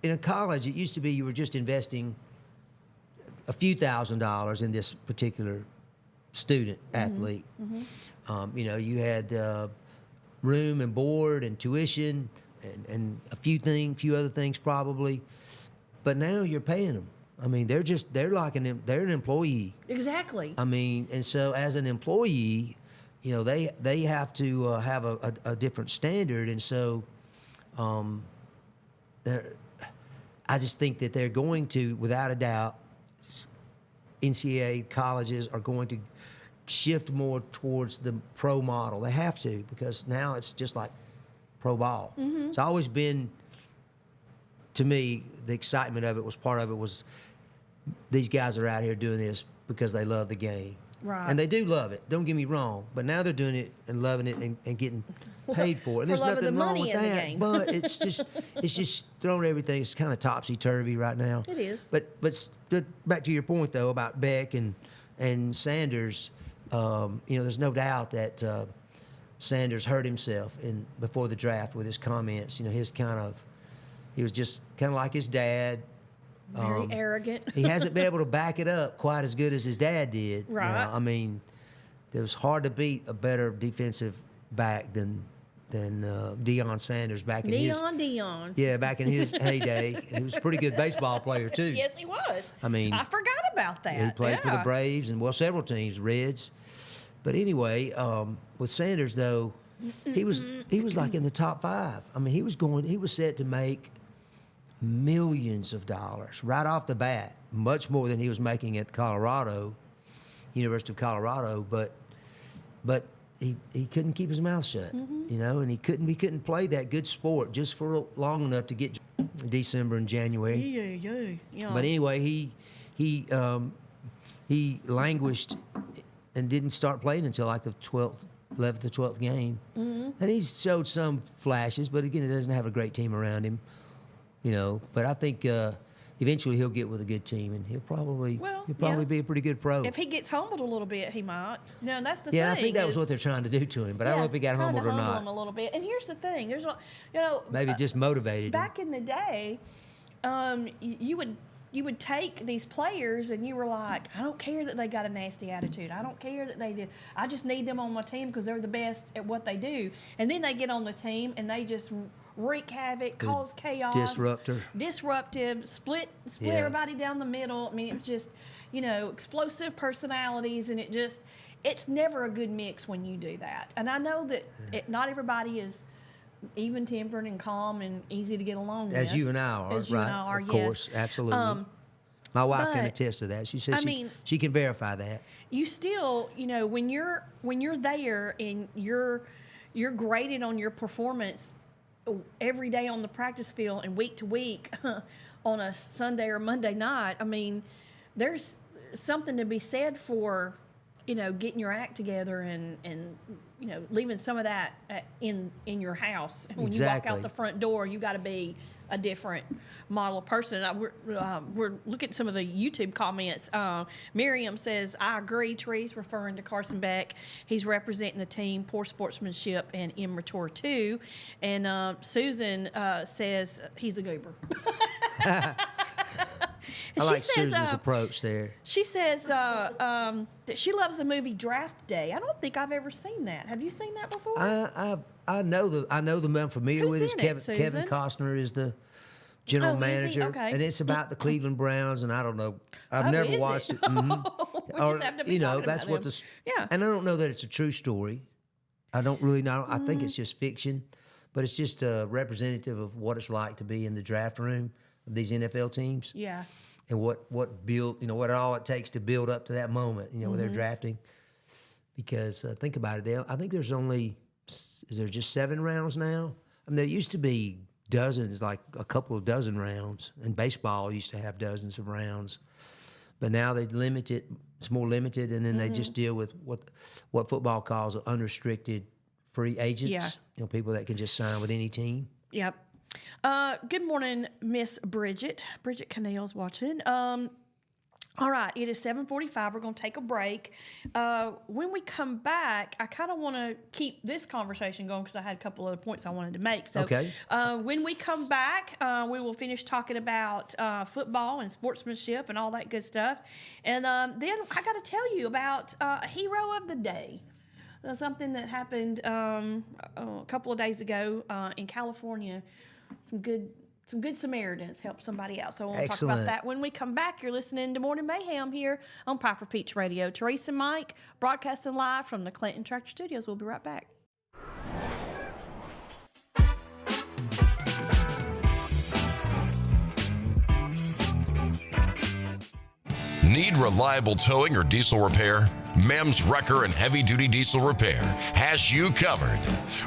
B: in a college, it used to be you were just investing a few $1,000s in this particular student athlete. You had room and board and tuition and a few other things probably. But now you're paying them. I mean, they're an employee.
A: Exactly.
B: I mean, and so as an employee, they have to have a different standard, and so I just think that they're going to, without a doubt, NCAA colleges are going to shift more towards the pro model. They have to, because now it's just like pro ball. It's always been, to me, the excitement of it was these guys are out here doing this because they love the game.
A: Right.
B: And they do love it, don't get me wrong, but now they're doing it and loving it and getting paid for it. And
A: For
B: there's
A: loving
B: nothing
A: the
B: wrong
A: money
B: with
A: in the
B: that.
A: game.
B: But it's just throwing everything. It's kind of topsy-turvy right now.
A: It is.
B: But back to your point, though, about Beck and Sanders, there's no doubt that Sanders hurt himself before the draft with his comments. He was just kind of like his dad.
A: Very arrogant.
B: He hasn't been able to back it up quite as good as his dad did.
A: Right.
B: I mean, it was hard to beat a better defensive back than Deion Sanders back in
A: Deion.
B: Yeah, back in his heyday. And he was a pretty good baseball player, too.
A: Yes, he was.
B: I mean,
A: I forgot about that.
B: He played for the Braves and, several teams, Reds. But anyway, with Sanders, though, he was like in the top 5. I mean, he was set to make millions of dollars right off the bat, much more than he was making at University of Colorado, but he couldn't keep his mouth shut, and he couldn't play that good sport just for long enough to get December and January.
A: Yeah.
B: But anyway, he languished and didn't start playing until like the 11th or 12th game. And he's showed some flashes, but again, he doesn't have a great team around him. But I think eventually he'll get with a good team, and he'll probably be a pretty good pro.
A: If he gets humbled a little bit, he might. That's the thing.
B: Yeah, I think that was what they're trying to do to him, but I don't know if he got humbled or not.
A: Him a little bit. And here's the thing: there's,
B: maybe just motivated.
A: Back in the day, you would take these players, and you were like, I don't care that they got a nasty attitude. I don't care that they did. I just need them on my team because they're the best at what they do. And then they get on the team, and they just wreak havoc, cause chaos, disruptive, split everybody down the middle. I mean, it was just, explosive personalities, and it's never a good mix when you do that. And I know that not everybody is even tempered and calm and easy to get along with.
B: As you and I are,
A: as you
B: right?
A: and I are,
B: of course, absolutely. My wife can attest to that. She says she can verify that.
A: You still, when you're there and you're graded on your performance every day on the practice field and week to week on a Sunday or Monday night. I mean, there's something to be said for, getting your act together and leaving some of that in your house. When you walk out the front door, you got to be a different model of person. We're looking at some of the YouTube comments. Miriam says, I agree. Tree's referring to Carson Beck. He's representing the team, poor sportsmanship and immature too. And Susan says he's a goober.
B: I like Susan's approach there.
A: She says that she loves the movie Draft Day. I don't think I've ever seen that. Have you seen that before?
B: I know the I'm familiar
A: Who's
B: with it.
A: in it,
B: Kevin Costner is the general manager,
A: okay.
B: and it's about the Cleveland Browns. And I don't know, I've never watched it. Mm-hmm.
A: We just have to be talking
B: that's
A: about
B: what
A: them.
B: And I don't know that it's a true story. I don't really know. I think it's just fiction, but it's just a representative of what it's like to be in the draft room of these NFL teams.
A: Yeah.
B: And what build, what all it takes to build up to that moment, where they're drafting. Because think about it, I think there's only, is there just 7 rounds now? I mean, there used to be dozens, like a couple of dozen rounds, and baseball used to have dozens of rounds. But now they limit it, it's more limited, and then they just deal with what football calls unrestricted free agents, people that can just sign with any team.
A: Yep. Good morning, Miss Bridget. Bridget Cannell's watching. All right, it is 7:45. We're going to take a break. When we come back, I kind of want to keep this conversation going because I had a couple other points I wanted to make. So, when we come back, we will finish talking about football and sportsmanship and all that good stuff. And then I got to tell you about a hero of the day. Something that happened a couple of days ago in California. Some good Samaritans helped somebody out. So we'll talk about that when we come back. You're listening to Morning Mayhem here on Piper Peach Radio. Teresa and Mike broadcasting live from the Clinton Tractor Studios. We'll be right back.
C: Need reliable towing or diesel repair? Mem's Wrecker and Heavy Duty Diesel Repair has you covered.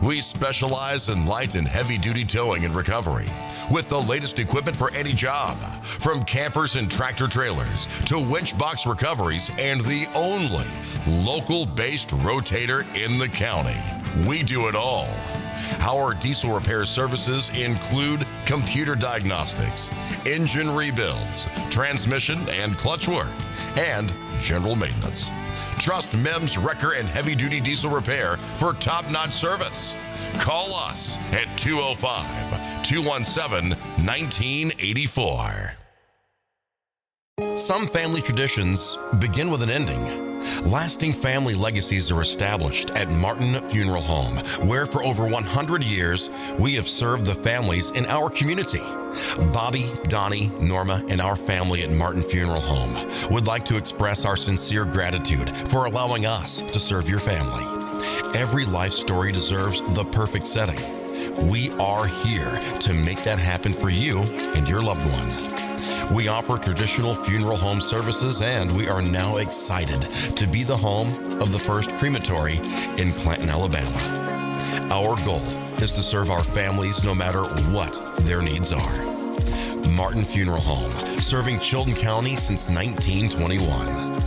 C: We specialize in light and heavy duty towing and recovery with the latest equipment for any job, from campers and tractor trailers to winch box recoveries, and the only local-based rotator in the county. We do it all. Our diesel repair services include computer diagnostics, engine rebuilds, transmission and clutch work, and general maintenance. Trust Mem's Wrecker and Heavy Duty Diesel Repair for top-notch service. Call us at 205-217-1984. Some family traditions begin with an ending. Lasting family legacies are established at Martin Funeral Home, where for over 100 years, we have served the families in our community. Bobby, Donnie, Norma, and our family at Martin Funeral Home would like to express our sincere gratitude for allowing us to serve your family. Every life story deserves the perfect setting. We are here to make that happen for you and your loved one. We offer traditional funeral home services, and we are now excited to be the home of the first crematory in Clanton, Alabama. Our goal is to serve our families no matter what their needs are. Martin Funeral Home, serving Chilton County since 1921.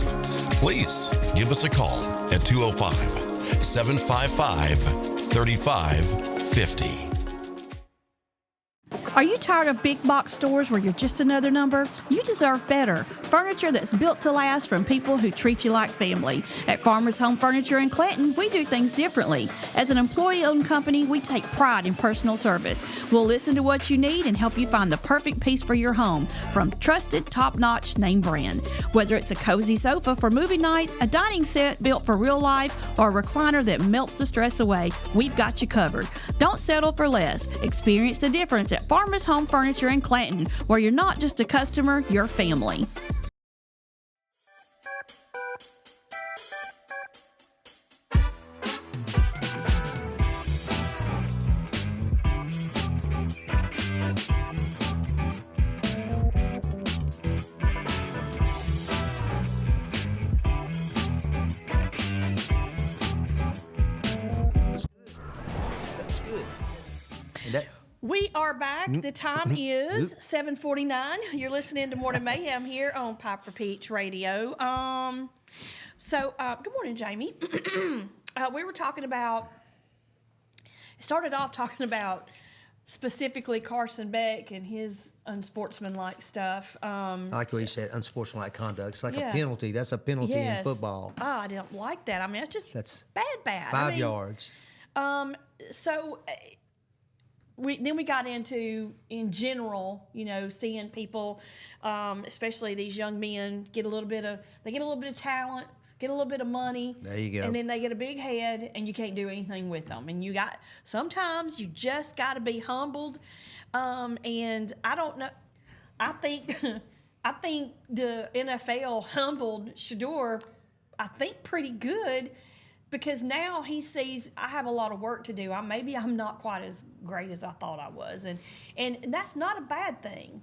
C: Please give us a call at 205-755-3550.
A: Are you tired of big box stores where you're just another number? You deserve better. Furniture that's built to last from people who treat you like family. At Farmers Home Furniture in Clanton, we do things differently. As an employee-owned company, we take pride in personal service. We'll listen to what you need and help you find the perfect piece for your home from trusted, top-notch name brand. Whether it's a cozy sofa for movie nights, a dining set built for real life, or a recliner that melts the stress away, we've got you covered. Don't settle for less. Experience the difference at Farmers Home Furniture in Clanton, where you're not just a customer, you're family. We are back. The time is 7:49. You're listening to Morning Mayhem here on Piper Peach Radio. Good morning, Jamie. We were talking about, started off talking about specifically Carson Beck and his unsportsmanlike stuff.
B: I like what you said, unsportsmanlike conduct. It's like
A: Yeah.
B: a penalty. That's a penalty
A: Yes.
B: in football.
A: Oh, I don't like that. I mean, that's bad.
B: 5 yards.
A: Then we got into, in general, seeing people, especially these young men, get a little bit of talent, get a little bit of money.
B: There you go.
A: And then they get a big head, and you can't do anything with them. And sometimes you just got to be humbled. And I don't know. I think the NFL humbled Shedeur, I think, pretty good. Because now he sees I have a lot of work to do. Maybe I'm not quite as great as I thought I was, and that's not a bad thing.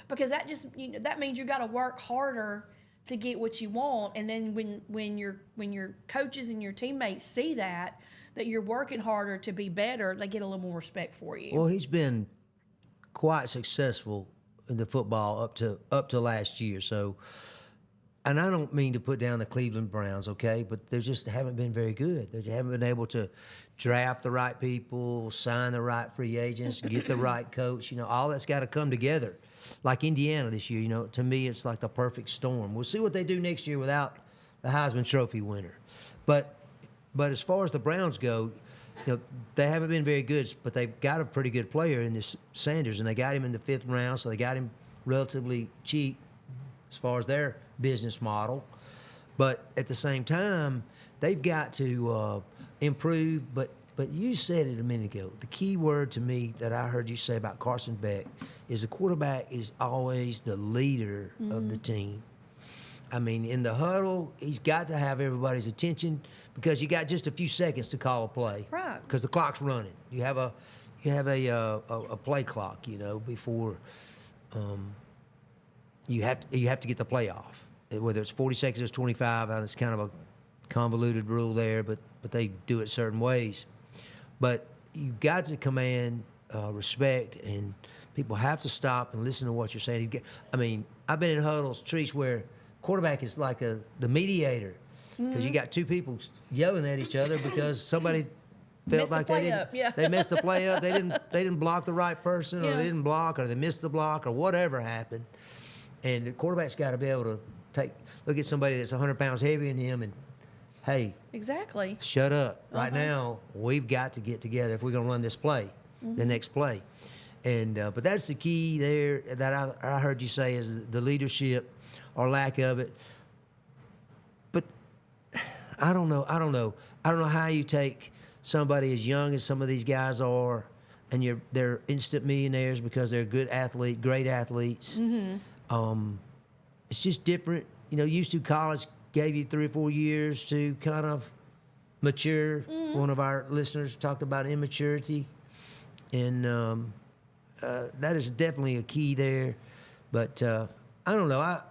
A: Because that just that means you got to work harder to get what you want. And then when your coaches and your teammates see that you're working harder to be better, they get a little more respect for you.
B: Well, he's been quite successful in the football up to last year. So. And I don't mean to put down the Cleveland Browns, okay? But they just haven't been very good. They haven't been able to draft the right people, sign the right free agents, get the right coach. All that's got to come together. Like Indiana this year, to me, it's like the perfect storm. We'll see what they do next year without the Heisman Trophy winner. But as far as the Browns go, they haven't been very good, but they've got a pretty good player in this Sanders, and they got him in the 5th round, so they got him relatively cheap as far as their business model. But at the same time, they've got to improve. But you said it a minute ago. The key word to me that I heard you say about Carson Beck is the quarterback is always the leader of the team. I mean, in the huddle, he's got to have everybody's attention because you got just a few seconds to call a play.
A: Right.
B: Because the clock's running. You have a play clock, before you have to get the play off. Whether it's 40 seconds or 25, and it's kind of a convoluted rule there, but they do it certain ways. But you've got to command respect, and people have to stop and listen to what you're saying. I mean, I've been in huddles, Trees, where quarterback is like the mediator, because you got two people yelling at each other because somebody felt like they messed the play up. They didn't block the right person, or they didn't block, or they missed the block, or whatever happened. And the quarterback's got to be able to look at somebody that's 100 pounds heavier than him and, hey,
A: exactly,
B: shut up. Right now, we've got to get together if we're going to run this play, the next play. And but that's the key there that I heard you say is the leadership or lack of it. But I don't know how you take somebody as young as some of these guys are, and they're instant millionaires because they're great athletes. It's just different. Used to college gave you 3 or 4 years to kind of mature. One of our listeners talked about immaturity, and that is definitely a key there. But I don't know.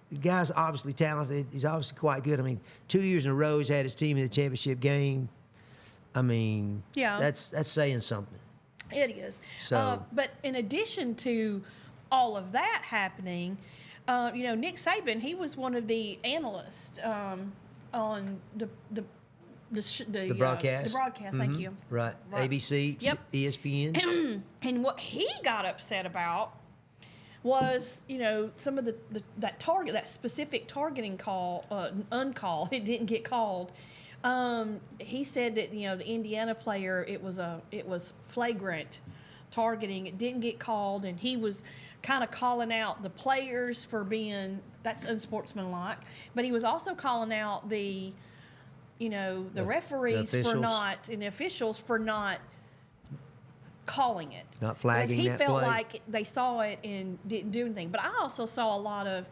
B: The guy's obviously talented. He's obviously quite good. I mean, 2 years in a row he's had his team in the championship game. I mean, that's saying something.
A: It is.
B: So,
A: but in addition to all of that happening, Nick Saban, he was one of the analysts on the
B: broadcast.
A: The broadcast, thank you.
B: Right. ABC, ESPN.
A: And what he got upset about was, some of that specific targeting call, uncall, it didn't get called. He said that, the Indiana player, it was flagrant targeting. It didn't get called, and he was kind of calling out the players for that's unsportsmanlike, but he was also calling out the referees
B: the
A: for not, and the officials for not calling it.
B: Not flagging that play.
A: He felt like they saw it and didn't do anything. But I also saw a lot of,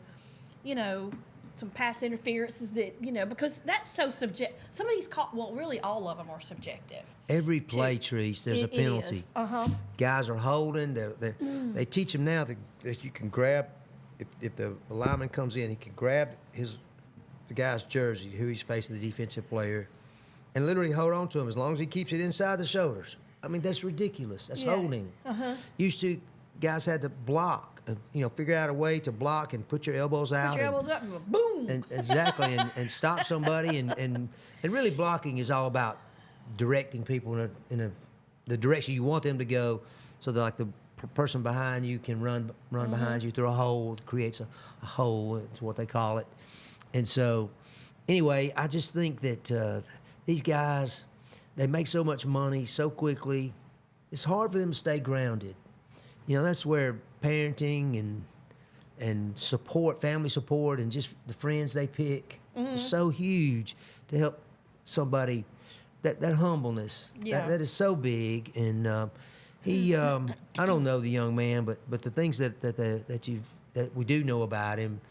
A: some pass interferences that, because that's so subjective. Some of these really all of them are subjective.
B: Every play, Trees, there's a penalty. Guys are holding. They teach them now that you can grab, if the lineman comes in, he can grab the guy's jersey, who he's facing, the defensive player, and literally hold on to him as long as he keeps it inside the shoulders. I mean, that's ridiculous. That's
A: Yeah.
B: holding. Used to, guys had to block, and, figure out a way to block and put your elbows out.
A: Put your elbows up and go, boom.
B: And exactly, and stop somebody. And really, blocking is all about directing people in the direction you want them to go, so that like the person behind you can run behind you through a hole. It creates a hole. It's what they call it. And so, anyway, I just think that these guys, they make so much money so quickly. It's hard for them to stay grounded. That's where parenting and support, family support, and just the friends they pick is so huge to help somebody. That humbleness, that is so big. And he, I don't know the young man, but the things that we do know about him,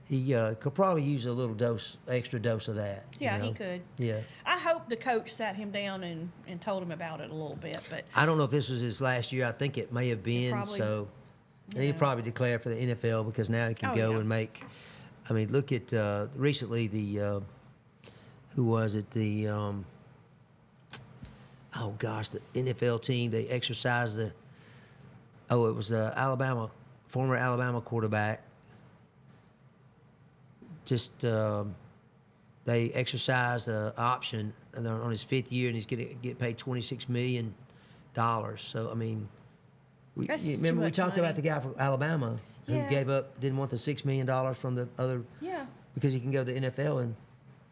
B: he could probably use a little extra dose of that.
A: Yeah, he could.
B: Yeah.
A: I hope the coach sat him down and told him about it a little bit. But
B: I don't know if this was his last year. I think it may have been.
A: Probably,
B: And he'll probably declare for the NFL because now he can go and make. I mean, look at recently the who was it? The oh gosh, the NFL team. They exercised it was the former Alabama quarterback. Just they exercised an option on his 5th year, and he's going to get paid $26 million. So I mean,
A: That's
B: remember
A: too
B: we
A: much
B: talked about
A: money.
B: the guy from Alabama who
A: Yeah.
B: didn't want the $6 million from the other,
A: yeah.
B: because he can go to the NFL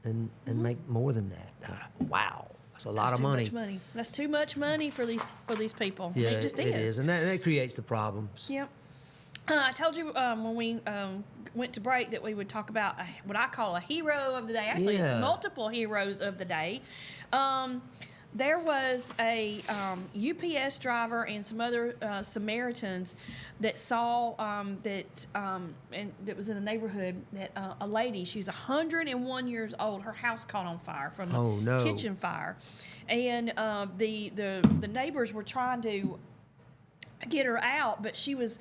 B: and make more than that. Wow, that's a lot of
A: Too
B: money.
A: much money. That's too much money for these people.
B: Yeah,
A: It just
B: it is, and that creates the problems.
A: Yep. I told you when we went to break that we would talk about what I call a hero of the day. Actually,
B: Yeah.
A: it's multiple heroes of the day. There was a UPS driver and some other Samaritans that saw and that was in the neighborhood that a lady, she's 101 years old, her house caught on fire from a kitchen fire, and the neighbors were trying to get her out, but she was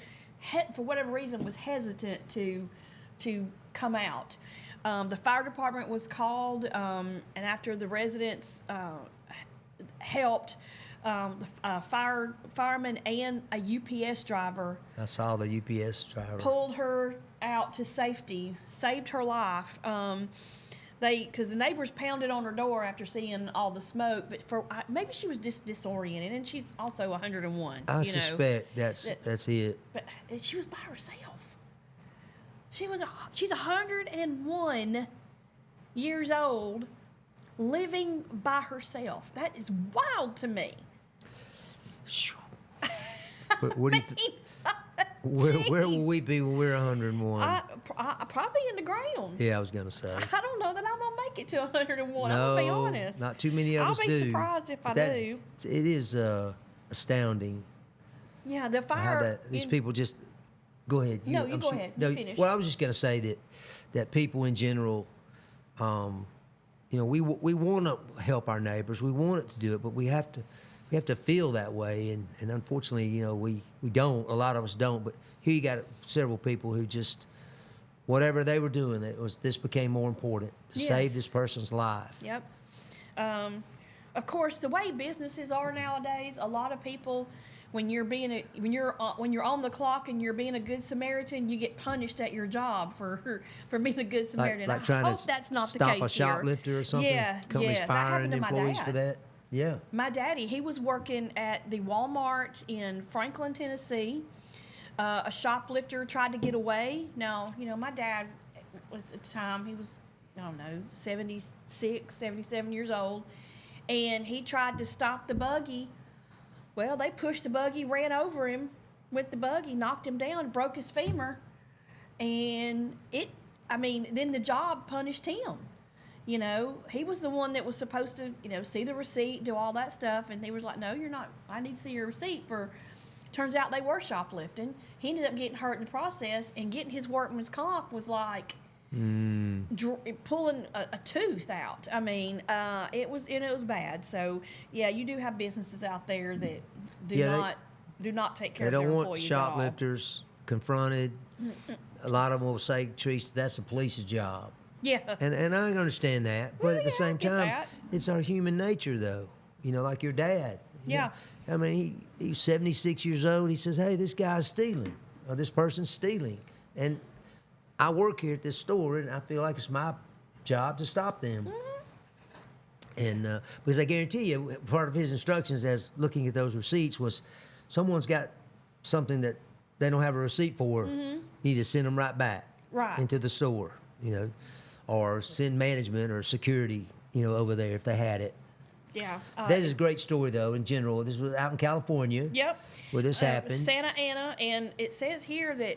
A: for whatever reason was hesitant to come out. The fire department was called, and after the residents helped, the fireman and a UPS driver
B: I saw the UPS driver.
A: pulled her out to safety, saved her life. Because the neighbors pounded on her door after seeing all the smoke, but maybe she was disoriented, and she's also 101.
B: I suspect that's it.
A: But she was by herself. She's 101 years old, living by herself. That is wild to me.
B: What do you where will we be when we're 101?
A: I probably in the ground.
B: Yeah, I was gonna say.
A: I don't know that I'm gonna make it to 101.
B: No,
A: I'm gonna be honest.
B: not too many of us do.
A: I'll be surprised if I do.
B: It is astounding
A: Yeah, the
B: how
A: fire.
B: these people just go ahead.
A: No, you go ahead. You finish.
B: Well, I was just gonna say that people in general, we want to help our neighbors. We want it to do it, but we have to feel that way, and unfortunately, we don't. A lot of us don't. But here you got several people who just, whatever they were doing, this became more important to save this person's life.
A: Yep. Of course, the way businesses are nowadays, a lot of people, when you're on the clock and you're being a good Samaritan, you get punished at your job for being a good Samaritan.
B: Like
A: I
B: trying
A: hope
B: to
A: that's not the
B: stop
A: case
B: a shoplifter or something.
A: Yeah,
B: Companies
A: yes, that happened
B: firing
A: to my
B: employees
A: dad.
B: for that. Yeah.
A: My daddy, he was working at the Walmart in Franklin, Tennessee. A shoplifter tried to get away. Now, my dad was at the time, he was, 76, 77 years old. And he tried to stop the buggy. Well, they pushed the buggy, ran over him with the buggy, knocked him down, broke his femur. And then the job punished him. He was the one that was supposed to, see the receipt, do all that stuff. And they was like, no, you're not. I need to see your receipt turns out they were shoplifting. He ended up getting hurt in the process, and getting his workman's comp was like pulling a tooth out. I mean, it was bad. So, yeah, you do have businesses out there that do not take care of their employees.
B: They don't want
A: at all.
B: shoplifters confronted. A lot of them will say, Teresa, that's the police's job.
A: Yeah.
B: And I understand that, but at the same
A: I get
B: time,
A: that.
B: it's our human nature, though. Like your dad.
A: Yeah.
B: I mean, he's 76 years old. He says, hey, this guy's stealing, or this person's stealing. And I work here at this store, and I feel like it's my job to stop them. And because I guarantee you, part of his instructions as looking at those receipts was, someone's got something that they don't have a receipt for, you need to send them right back into the store, or send management or security, over there if they had it.
A: Yeah.
B: That is a great story, though, in general. This was out in California.
A: Yep.
B: Where this happened.
A: Santa Ana, and it says here that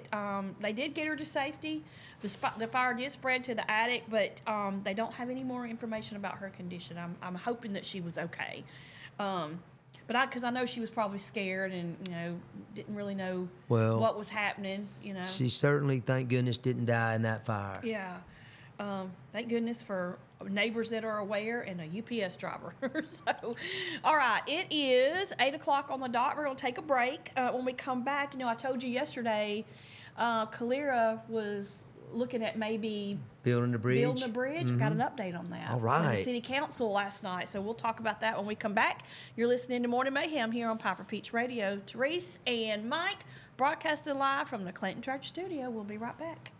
A: they did get her to safety. The fire did spread to the attic, but they don't have any more information about her condition. I'm hoping that she was okay. But because I know she was probably scared and, didn't really know what was happening,
B: She certainly, thank goodness, didn't die in that fire.
A: Yeah. Thank goodness for neighbors that are aware and a UPS driver. So, all right, it is 8 o'clock on the dot. We're going to take a break. When we come back, I told you yesterday, Calera was looking at maybe
B: building the bridge.
A: Got an update on that.
B: All right.
A: The city council last night. So we'll talk about that when we come back. You're listening to Morning Mayhem here on Piper Peach Radio. Therese and Mike broadcasting live from the Clinton Church studio. We'll be right back.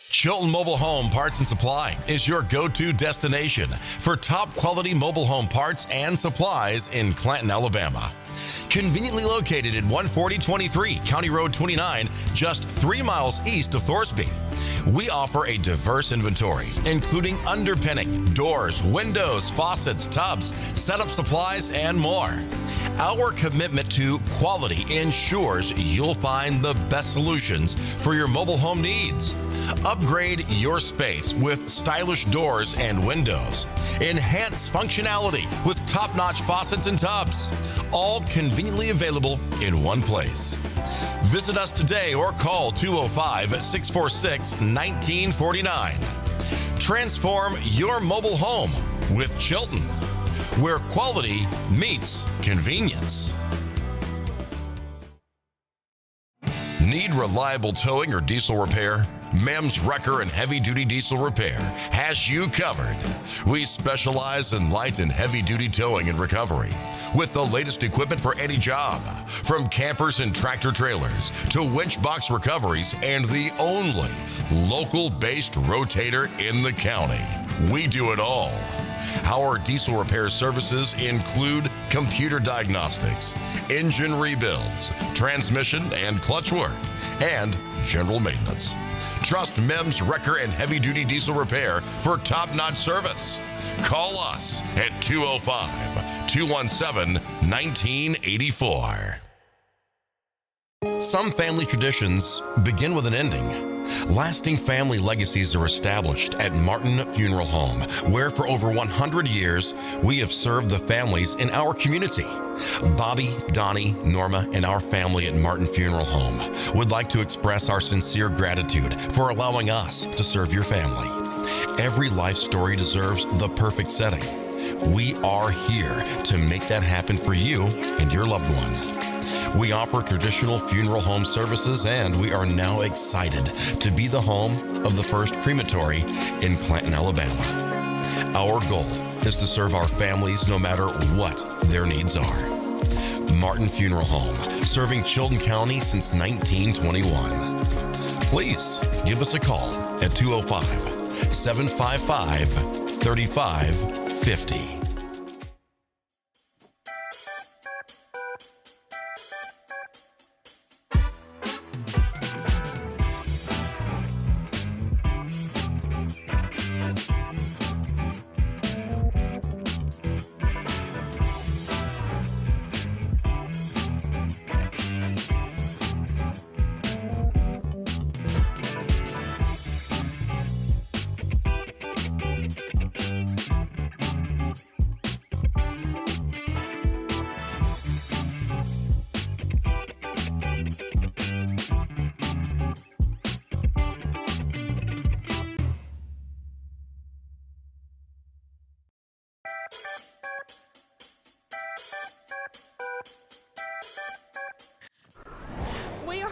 C: Chilton Mobile Home Parts and Supply is your go-to destination for top quality mobile home parts and supplies in Clanton, Alabama. Conveniently located at 14023 County Road 29, just 3 miles east of Thorsby. We offer a diverse inventory, including underpinning, doors, windows, faucets, tubs, setup supplies, and more. Our commitment to quality ensures you'll find the best solutions for your mobile home needs. Upgrade your space with stylish doors and windows. Enhance functionality with top-notch faucets and tubs. All conveniently available in one place. Visit us today or call 205-646-1949. Transform your mobile home with Chilton, where quality meets convenience. Need reliable towing or diesel repair? Mem's Wrecker and Heavy Duty Diesel Repair has you covered. We specialize in light and heavy duty towing and recovery with the latest equipment for any job, from campers and tractor trailers to winch box recoveries, and the only local-based rotator in the county. We do it all. Our diesel repair services include computer diagnostics, engine rebuilds, transmission and clutch work, and general maintenance. Trust Mem's Wrecker and Heavy Duty Diesel Repair for top-notch service. Call us at 205-217-1984. Some family traditions begin with an ending. Lasting family legacies are established at Martin Funeral Home, where for over 100 years, we have served the families in our community. Bobby, Donnie, Norma, and our family at Martin Funeral Home would like to express our sincere gratitude for allowing us to serve your family. Every life story deserves the perfect setting. We are here to make that happen for you and your loved one. We offer traditional funeral home services, and we are now excited to be the home of the first crematory in Clanton, Alabama. Our goal is to serve our families no matter what their needs are. Martin Funeral Home, serving Chilton County since 1921. Please give us a call at 205-755-3550.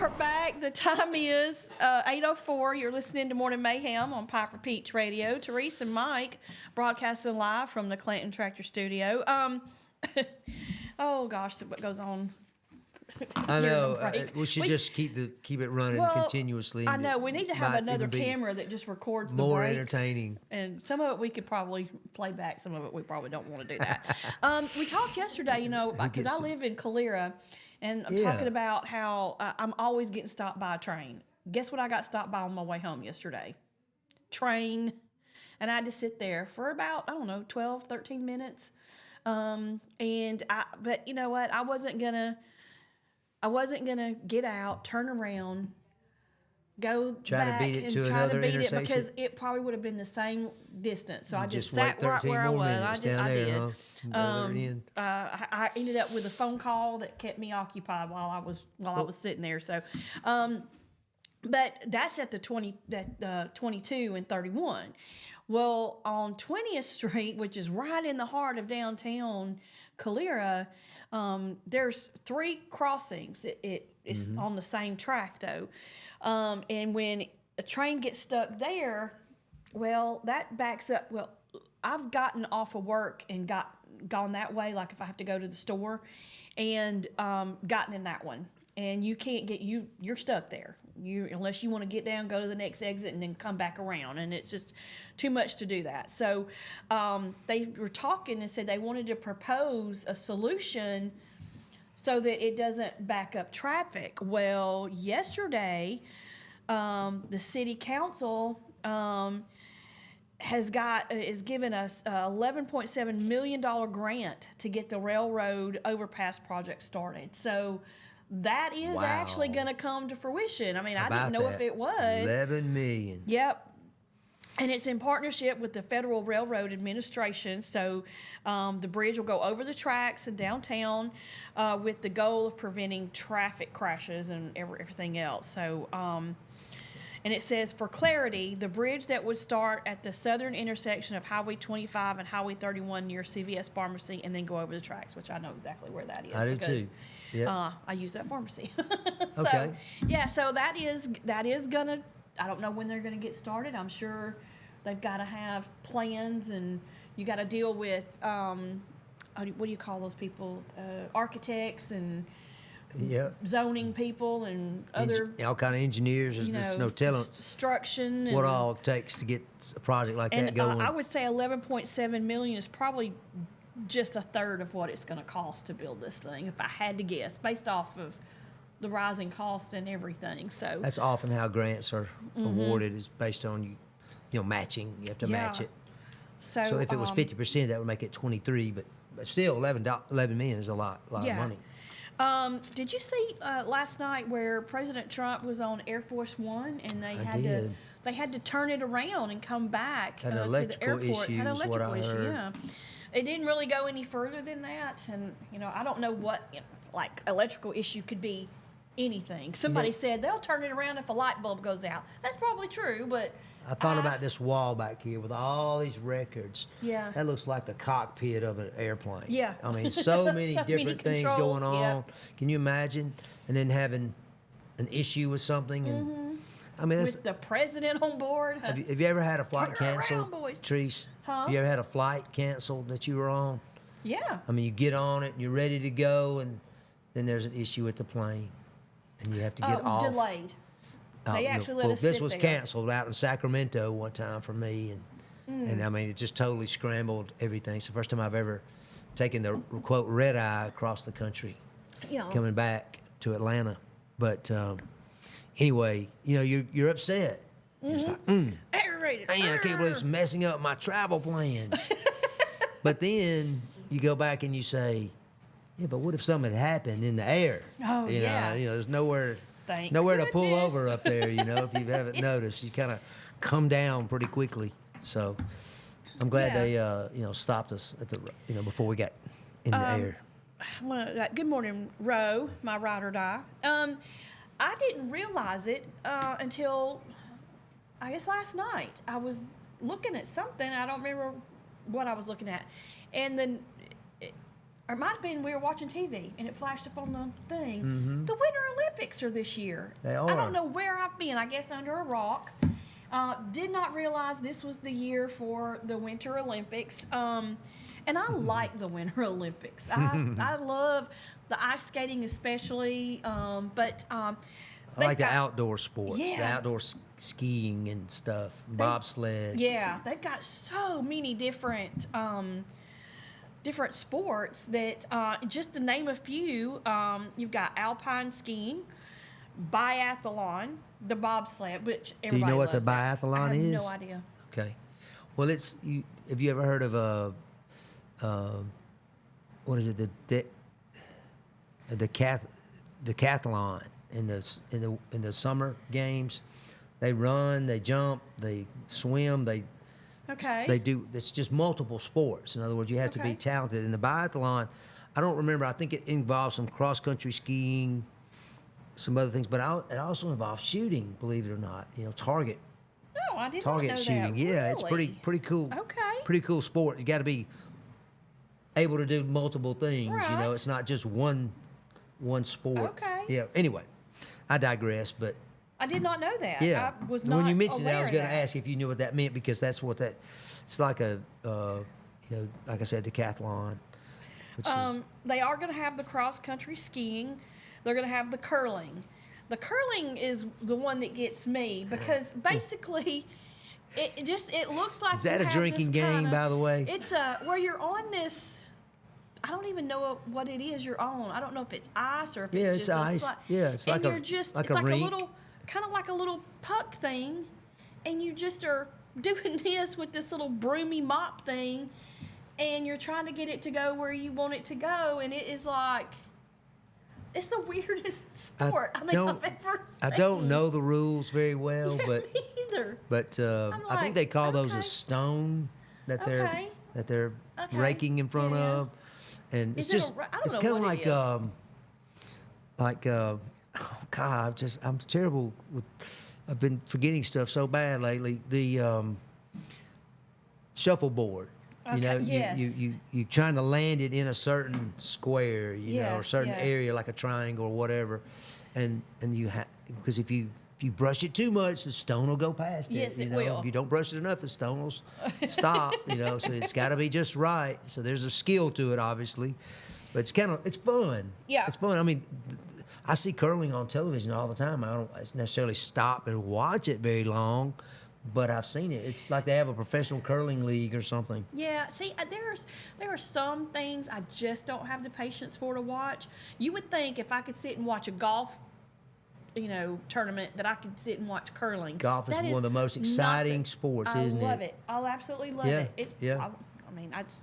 A: are back. The time is 8:04. You're listening to Morning Mayhem on Piper Peach Radio. Therese and Mike broadcasting live from the Clanton Tractor Studio. Oh gosh, what goes on?
B: I know. We should just keep it running continuously.
A: I know. We need to have another camera that just records the
B: more
A: breaks.
B: entertaining.
A: And some of it we could probably play back. Some of it we probably don't want to do that. We talked yesterday, because I live in Calera, and I'm talking about how I'm always getting stopped by a train. Guess what I got stopped by on my way home yesterday? Train. And I had to sit there for about, 12, 13 minutes. But you know what? I wasn't gonna get out, turn around, go
B: try
A: back
B: to beat it
A: and
B: to
A: try
B: another
A: to beat it
B: intersection?
A: Because it probably would have been the same distance. So I just
B: wait
A: sat right
B: 13
A: where I
B: more
A: was.
B: minutes down there,
A: did.
B: huh? The other end.
A: I ended up with a phone call that kept me occupied while I was sitting there. So, but that's at the 22 and 31. Well, on 20th Street, which is right in the heart of downtown Calera, there's 3 crossings. It's on the same track, though. And when a train gets stuck there, well, that backs up. Well, I've gotten off of work and gone that way, like if I have to go to the store, and gotten in that one. And you can't you're stuck there. Unless you want to get down, go to the next exit, and then come back around. And it's just too much to do that. So they were talking and said they wanted to propose a solution so that it doesn't back up traffic. Well, yesterday, the city council is giving us a $11.7 million grant to get the railroad overpass project started. So that is actually going to come to fruition. I mean, I didn't know if it would.
B: $11 million.
A: Yep. And it's in partnership with the Federal Railroad Administration. So the bridge will go over the tracks in downtown with the goal of preventing traffic crashes and everything else. So, and it says, for clarity, the bridge that would start at the southern intersection of Highway 25 and Highway 31 near CVS Pharmacy and then go over the tracks, which I know exactly where that is.
B: I do too. Yep.
A: I use that pharmacy.
B: Okay.
A: So that is gonna, I don't know when they're gonna get started. I'm sure they've got to have plans, and you got to deal with what do you call those people? Architects and zoning people and other
B: all kind of engineers. There's just no telling
A: construction.
B: What all it takes to get a project like that going.
A: I would say $11.7 million is probably just a third of what it's going to cost to build this thing, if I had to guess, based off of the rising costs and everything. So
B: that's often how grants are awarded, is based on matching. You have to match it. So if it was 50%, that would make it 23. But still, $11 million is a lot of money.
A: Did you see last night where President Trump was on Air Force One and they had to turn it around and come back to the airport? Had an electrical issue. Yeah. It didn't really go any further than that, and I don't know what like electrical issue could be. Anything. Somebody said they'll turn it around if a light bulb goes out. That's probably true, but
B: I thought about this wall back here with all these records.
A: Yeah.
B: That looks like the cockpit of an airplane.
A: Yeah.
B: I mean, so many different things going on.
A: Yeah.
B: Can you imagine? And then having an issue with something. And I mean,
A: with the president on board.
B: Have you ever had a flight canceled, Treese?
A: Huh?
B: Have you ever had a flight canceled that you were on?
A: Yeah.
B: I mean, you get on it and you're ready to go, and then there's an issue with the plane. And you have to get off.
A: Delayed. They actually let us
B: this
A: sit
B: was
A: there.
B: canceled out in Sacramento one time for me, and I mean, it just totally scrambled everything. It's the first time I've ever taken the quote red eye across the country, coming back to Atlanta. But anyway, you're upset. It's like,
A: aggravated.
B: Man, I can't believe it's messing up my travel plans. But then you go back and you say, yeah, but what if something had happened in the air?
A: Oh, yeah.
B: There's nowhere
A: Thank
B: to pull
A: goodness.
B: over up there, if you haven't noticed. You kind of come down pretty quickly. So I'm glad they, stopped us at the, before we got in the air.
A: Good morning, Roe, my ride or die. I didn't realize it until, I guess, last night. I was looking at something. I don't remember what I was looking at. And then or it might have been we were watching TV and it flashed up on the thing. The Winter Olympics are this year.
B: They are.
A: I don't know where I've been. I guess under a rock. Did not realize this was the year for the Winter Olympics. And I like the Winter Olympics. I love the ice skating especially. But
B: I like the outdoor sports, the
A: Yeah.
B: outdoor skiing and stuff, bobsled.
A: Yeah, they've got so many different different sports that just to name a few, you've got alpine skiing, biathlon, the bobsled, which
B: Do you
A: everybody
B: know what the
A: loves that.
B: biathlon
A: I have
B: is?
A: no idea.
B: Okay. Well, have you ever heard of what is it? Decathlon in the summer games. They run, they jump, they swim,
A: Okay.
B: they do. It's just multiple sports. In other words, you have to be
A: Okay.
B: talented. In the biathlon, I don't remember. I think it involves some cross country skiing, some other things, but it also involves shooting. Believe it or not, target
A: No, I did not know
B: target shooting.
A: that.
B: Yeah, it's
A: Really?
B: pretty cool.
A: Okay.
B: Pretty cool sport. You got to be able to do multiple things.
A: Right.
B: It's not just one sport.
A: Okay.
B: Yeah. Anyway, I digress, but
A: I did not know that.
B: yeah.
A: I was not
B: When you mentioned it, I
A: aware
B: was
A: of
B: going to
A: that.
B: ask if you knew what that meant because that's what that. It's like a, like I said, decathlon, which is
A: They are going to have the cross country skiing. They're going to have the curling. The curling is the one that gets me because basically it looks like
B: Is that
A: you
B: a
A: have
B: drinking
A: this
B: game,
A: kinda-
B: by the way?
A: It's where you're on this. I don't even know what it is you're on. I don't know if it's ice or if
B: Yeah,
A: it's
B: it's
A: just
B: ice. Yeah, it's
A: and
B: like a-
A: you're just
B: like
A: it's
B: a
A: like
B: rink.
A: a little kind of like a little puck thing, and you just are doing this with this little broomy mop thing, and you're trying to get it to go where you want it to go, and it is like it's the weirdest sport I think I've ever seen.
B: I don't know the rules very well,
A: Yeah,
B: but
A: me either.
B: but I
A: like,
B: think they call those
A: okay.
B: a stone that they're
A: Okay. Okay.
B: raking in front
A: Yeah.
B: of, and it's
A: Is it a
B: just
A: ra- I don't
B: it's
A: know
B: kind of
A: what
B: like
A: it is.
B: oh God, I'm terrible with. I've been forgetting stuff so bad lately. The shuffleboard.
A: Okay, yes.
B: You trying to land it in a certain square,
A: Yeah,
B: or a certain
A: yeah.
B: area like a triangle or whatever, and you because if you brush it too much, the stone will go past
A: Yes,
B: it.
A: it will.
B: If you don't brush it enough, the stone will stop. So it's got to be just right. So there's a skill to it, obviously, but it's fun.
A: Yeah.
B: It's fun. I mean, I see curling on television all the time. I don't necessarily stop and watch it very long, but I've seen it. It's like they have a professional curling league or something.
A: Yeah, see, there are some things I just don't have the patience for to watch. You would think if I could sit and watch a golf, tournament, that I could sit and watch curling.
B: Golf is
A: That
B: one of the most
A: not
B: exciting sports, isn't it?
A: I love it. I absolutely love
B: Yeah,
A: it.
B: yeah.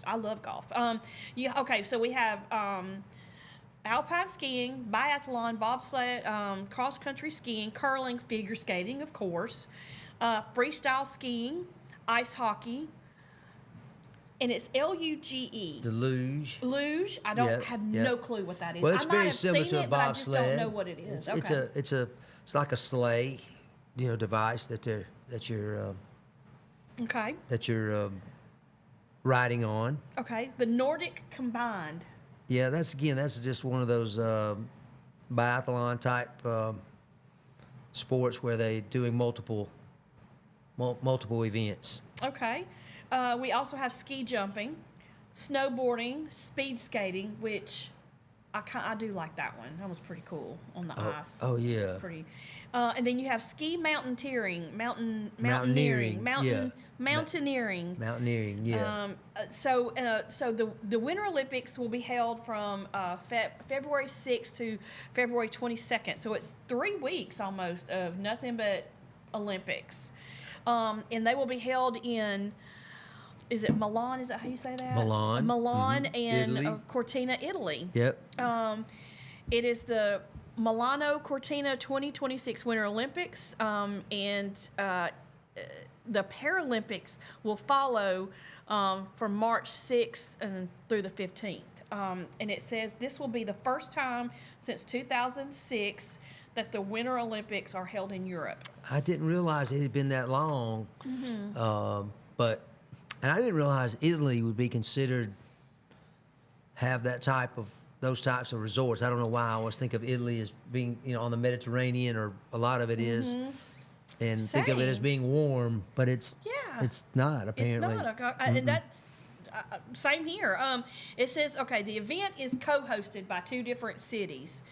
A: I love golf. Okay, so we have alpine skiing, biathlon, bobsled, cross country skiing, curling, figure skating, of course, freestyle skiing, ice hockey, and it's Luge.
B: The luge.
A: Luge. I don't
B: Yeah,
A: have
B: yeah.
A: no clue what that is.
B: Well, it's
A: I might
B: very
A: have
B: similar
A: seen
B: to a
A: it, but I just
B: bobsled.
A: don't know what it is.
B: It's like a sleigh, device that you're riding on.
A: Okay. The Nordic combined.
B: Yeah, that's just one of those biathlon type sports where they're doing multiple events.
A: Okay. We also have ski jumping, snowboarding, speed skating, which I do like that one. That was pretty cool on the ice.
B: oh, yeah.
A: It's pretty. And then you have ski mountaineering,
B: Mountaineering, yeah.
A: mountaineering.
B: Mountaineering, yeah.
A: So the Winter Olympics will be held from February 6th to February 22nd. So it's 3 weeks almost of nothing but Olympics. And they will be held in, is it Milan? Is that how you say that?
B: Milan.
A: Milan and
B: Italy.
A: Cortina, Italy.
B: Yep.
A: It is the Milano Cortina 2026 Winter Olympics, and the Paralympics will follow from March 6th and through the 15th. And it says this will be the first time since 2006 that the Winter Olympics are held in Europe.
B: I didn't realize it had been that long, and I didn't realize Italy would be considered have those types of resorts. I don't know why I always think of Italy as being, on the Mediterranean, or a lot of it is, and think of it as being warm, but it's not, apparently.
A: It's not. And that's same here. It says, okay, the event is co-hosted by 2 different cities,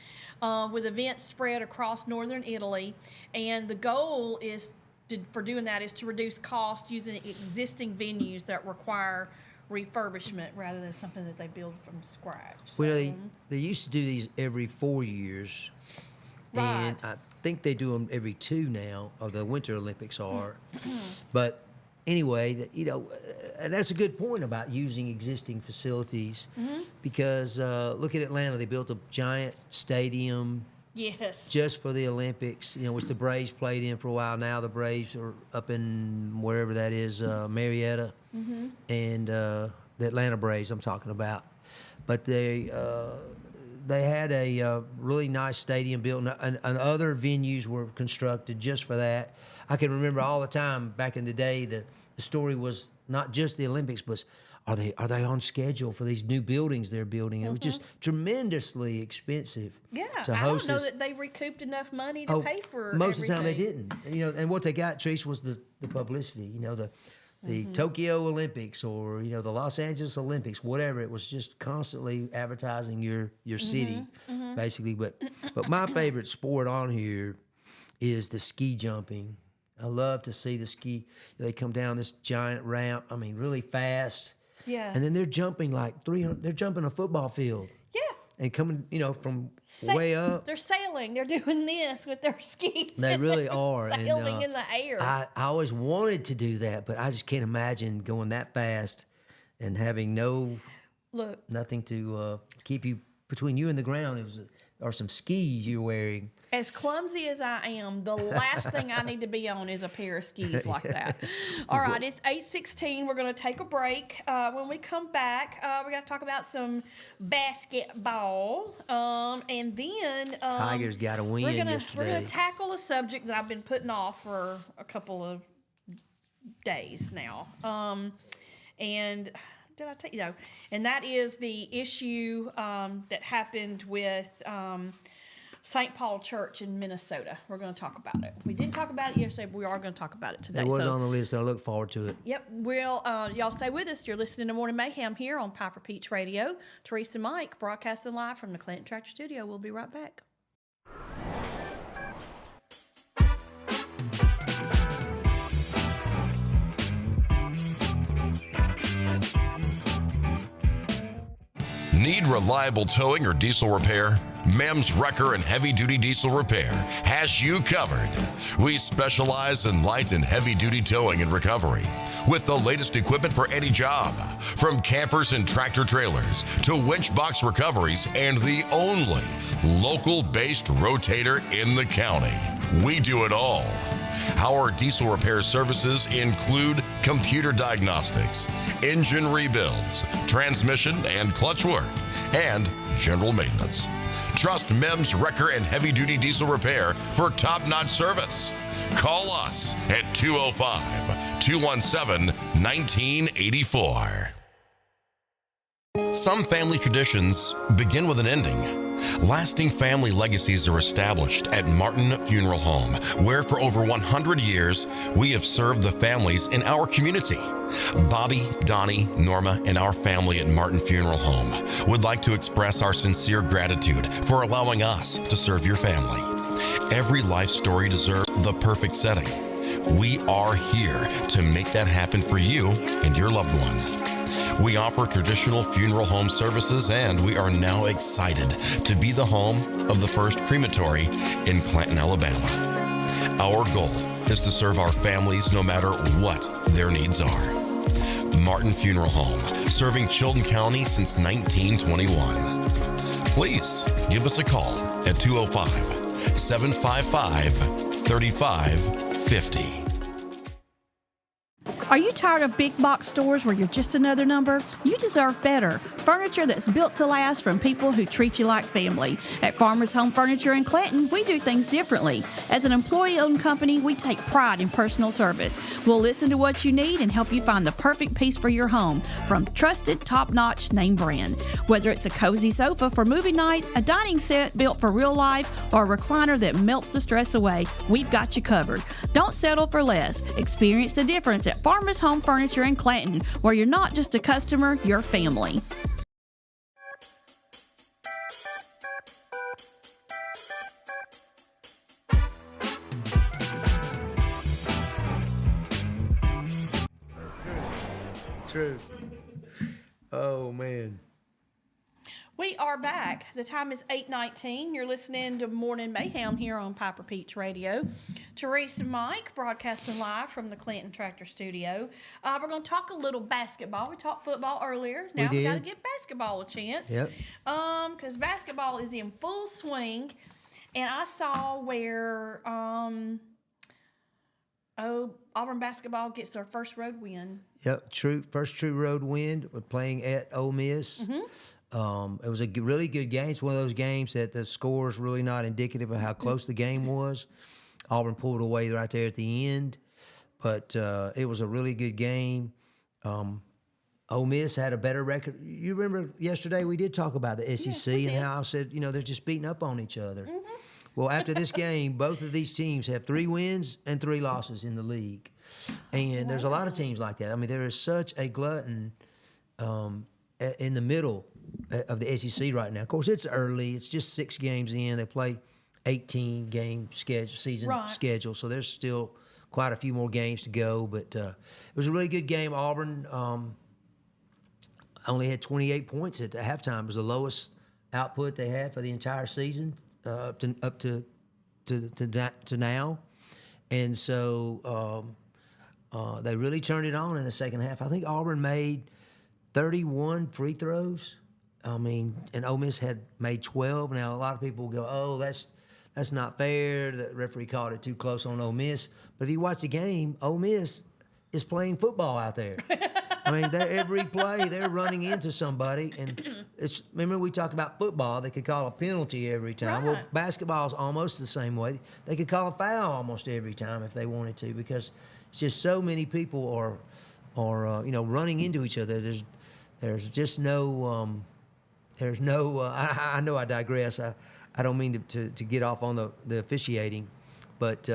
A: with events spread across northern Italy, and the goal for doing that is to reduce costs using existing venues that require refurbishment rather than something that they build from scratch.
B: Well, they used to do these every 4 years, and I think they do them every 2 now, or the Winter Olympics are. But anyway, and that's a good point about using existing facilities, because look at Atlanta. They built a giant stadium.
A: Yes.
B: Just for the Olympics, which the Braves played in for a while. Now the Braves are up in wherever that is, Marietta, and the Atlanta Braves I'm talking about. But they had a really nice stadium built, and other venues were constructed just for that. I can remember all the time back in the day the story was not just the Olympics, but are they on schedule for these new buildings they're building? It was just tremendously expensive.
A: Yeah,
B: to
A: I
B: host
A: don't know
B: this.
A: that they recouped enough money to pay for
B: most of the time they
A: everything.
B: didn't. And what they got, Trish, was the publicity. The Tokyo Olympics, or the Los Angeles Olympics, whatever. It was just constantly advertising your city, basically. But my favorite sport on here is the ski jumping. I love to see the ski. They come down this giant ramp. I mean, really fast.
A: Yeah.
B: And then they're jumping like 300. They're jumping a football field.
A: Yeah.
B: And coming, from way up.
A: They're sailing. They're doing this with their skis.
B: They really are.
A: Sailing in the air.
B: I always wanted to do that, but I just can't imagine going that fast and having nothing to keep you between you and the ground. Or some skis you're wearing.
A: As clumsy as I am, the last thing I need to be on is a pair of skis like that. All right, it's 8:16. We're going to take a break. When we come back, we're going to talk about some basketball. And then...
B: Tigers got a win yesterday.
A: We're going to tackle a subject that I've been putting off for a couple of days now. And... Did I tell you? And that is the issue that happened with St. Paul Church in Minnesota. We're going to talk about it. We didn't talk about it yesterday, but we are going to talk about it today.
B: It was on the list. I look forward to it.
A: Yep. Y'all stay with us. You're listening to Morning Mayhem here on Piper Peach Radio. Teresa and Mike broadcasting live from the Clinton Tractor Studio. We'll be right back.
C: Need reliable towing or diesel repair? MEMS Wrecker and Heavy Duty Diesel Repair has you covered. We specialize in light and heavy duty towing and recovery with the latest equipment for any job, from campers and tractor trailers to winch box recoveries, and the only local-based rotator in the county. We do it all. Our diesel repair services include computer diagnostics, engine rebuilds, transmission and clutch work, and general maintenance. Trust MEMS Wrecker and Heavy Duty Diesel Repair for top-notch service. Call us at 205-217-1984. Some family traditions begin with an ending. Lasting family legacies are established at Martin Funeral Home, where for over 100 years, we have served the families in our community. Bobby, Donnie, Norma, and our family at Martin Funeral Home would like to express our sincere gratitude for allowing us to serve your family. Every life story deserves the perfect setting. We are here to make that happen for you and your loved one. We offer traditional funeral home services, and we are now excited to be the home of the first crematory in Clanton, Alabama. Our goal is to serve our families no matter what their needs are. Martin Funeral Home, serving Chilton County since 1921. Please give us a call at 205-755-3550.
A: Are you tired of big box stores where you're just another number? You deserve better. Furniture that's built to last from people who treat you like family. At Farmers Home Furniture in Clanton, we do things differently. As an employee-owned company, we take pride in personal service. We'll listen to what you need and help you find the perfect piece for your home from trusted, top-notch name brand. Whether it's a cozy sofa for movie nights, a dining set built for real life, or a recliner that melts the stress away, we've got you covered. Don't settle for less. Experience the difference at Farmers Home Furniture in Clanton, where you're not just a customer, you're family.
B: True. Oh, man.
A: We are back. The time is 8:19. You're listening to Morning Mayhem here on Piper Peach Radio. Teresa and Mike broadcasting live from the Clanton Tractor Studio. We're going to talk a little basketball. We talked football earlier. Now we got to give basketball a chance.
B: Yep.
A: Because basketball is in full swing. And I saw where Auburn basketball gets their first road win.
B: Yep, first true road win. We're playing at Ole Miss. Mm-hmm. It was a really good game. It's one of those games that the score is really not indicative of how close the game was. Auburn pulled away right there at the end, but it was a really good game. Ole Miss had a better record. You remember yesterday we did talk about the SEC and how I said, they're just beating up on each other. Mm-hmm. Well, after this game, both of these teams have 3 wins and 3 losses in the league. And there's a lot of teams like that. I mean, there is such a glutton in the middle of the SEC right now. Of course, it's early. It's just 6 games in. They play 18-game season schedule, so there's still quite a few more games to go. But it was a really good game. Auburn only had 28 points at the halftime. It was the lowest output they had for the entire season up to now. And so they really turned it on in the second half. I think Auburn made 31 free throws. I mean, and Ole Miss had made 12. Now, a lot of people go, oh, that's not fair. The referee called it too close on Ole Miss. But if you watch the game, Ole Miss is playing football out there. I mean, every play, they're running into somebody. And remember we talked about football. They could call a penalty every time. Right. Well, basketball is almost the same way. They could call a foul almost every time if they wanted to, because it's just so many people are running into each other. There's just no I know I digress. I don't mean to get off on the officiating, but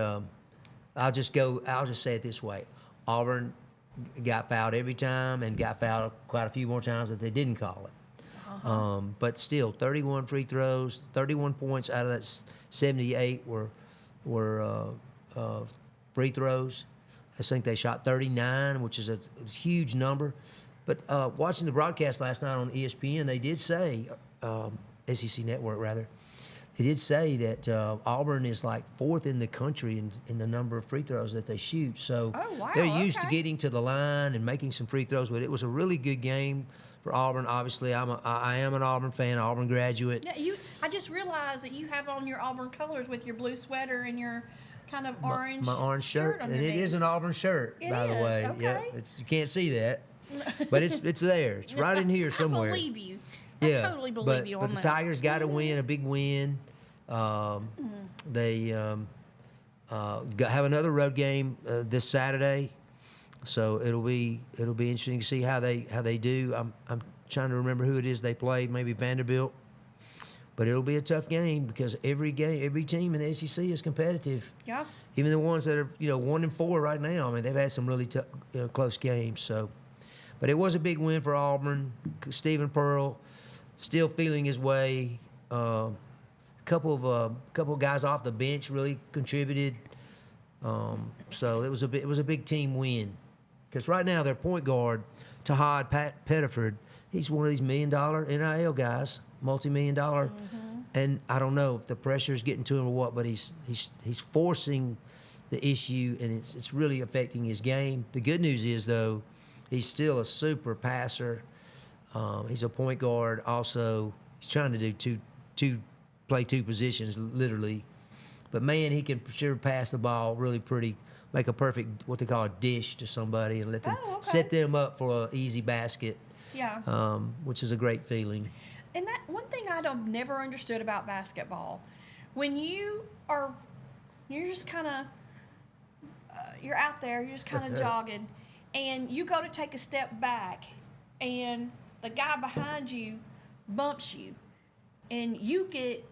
B: I'll just say it this way. Auburn got fouled every time and got fouled quite a few more times that they didn't call it. Uh-huh. But still, 31 free throws, 31 points out of that 78 were free throws. I think they shot 39, which is a huge number. But watching the broadcast last night on ESPN, they did say, SEC Network rather, they did say that Auburn is like 4th in the country in the number of free throws that they shoot. So they're used to getting to the line and making some free throws. But it was a really good game for Auburn. Obviously, I am an Auburn fan, Auburn graduate.
A: Yeah, I just realized that you have on your Auburn colors with your blue sweater and your kind of orange
B: my orange shirt, and it is an Auburn shirt, by the way.
A: Okay.
B: Yeah, you can't see that. But it's there. It's right in here somewhere.
A: I believe you. I totally believe you on that.
B: But the Tigers got a win, a big win. They have another road game this Saturday, so it'll be interesting to see how they do. I'm trying to remember who it is they play. Maybe Vanderbilt. But it'll be a tough game because every team in the SEC is competitive. Yeah. Even the ones that are 1-4 right now. I mean, they've had some really tough, close games. So. But it was a big win for Auburn. Stephen Pearl still feeling his way. A couple of guys off the bench really contributed. So it was a big team win. Because right now their point guard, Tahad Pettiford, he's one of these $1 million NIL guys, multi-million-dollar. Mm-hmm. And I don't know if the pressure is getting to him or what, but he's forcing the issue, and it's really affecting his game. The good news is though, he's still a super passer. He's a point guard. Also, he's trying to do play two positions, literally. But, man, he can sure pass the ball really pretty make a perfect what they call a dish to somebody and let them
A: Oh, okay.
B: set them up for an easy basket.
A: Yeah.
B: Which is a great feeling.
A: And that one thing I've never understood about basketball, when you're just kind of, you're out there, you're just kind of jogging, and you go to take a step back, and the guy behind you bumps you, and you get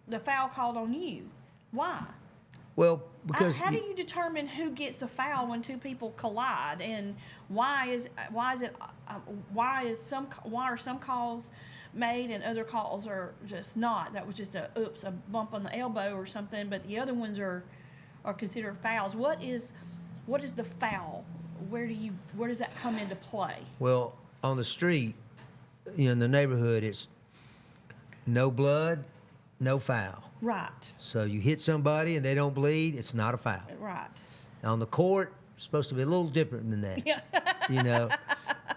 A: the foul called on you. Why?
B: Well, because
A: How do you determine who gets a foul when two people collide, and why are some calls made and other calls are just not? That was just a bump on the elbow or something, but the other ones are considered fouls. What is the foul? Where does that come into play?
B: Well, on the street, in the neighborhood, it's no blood, no foul.
A: Right.
B: So you hit somebody and they don't bleed, it's not a foul.
A: Right.
B: On the court, it's supposed to be a little different than that.
A: Yeah.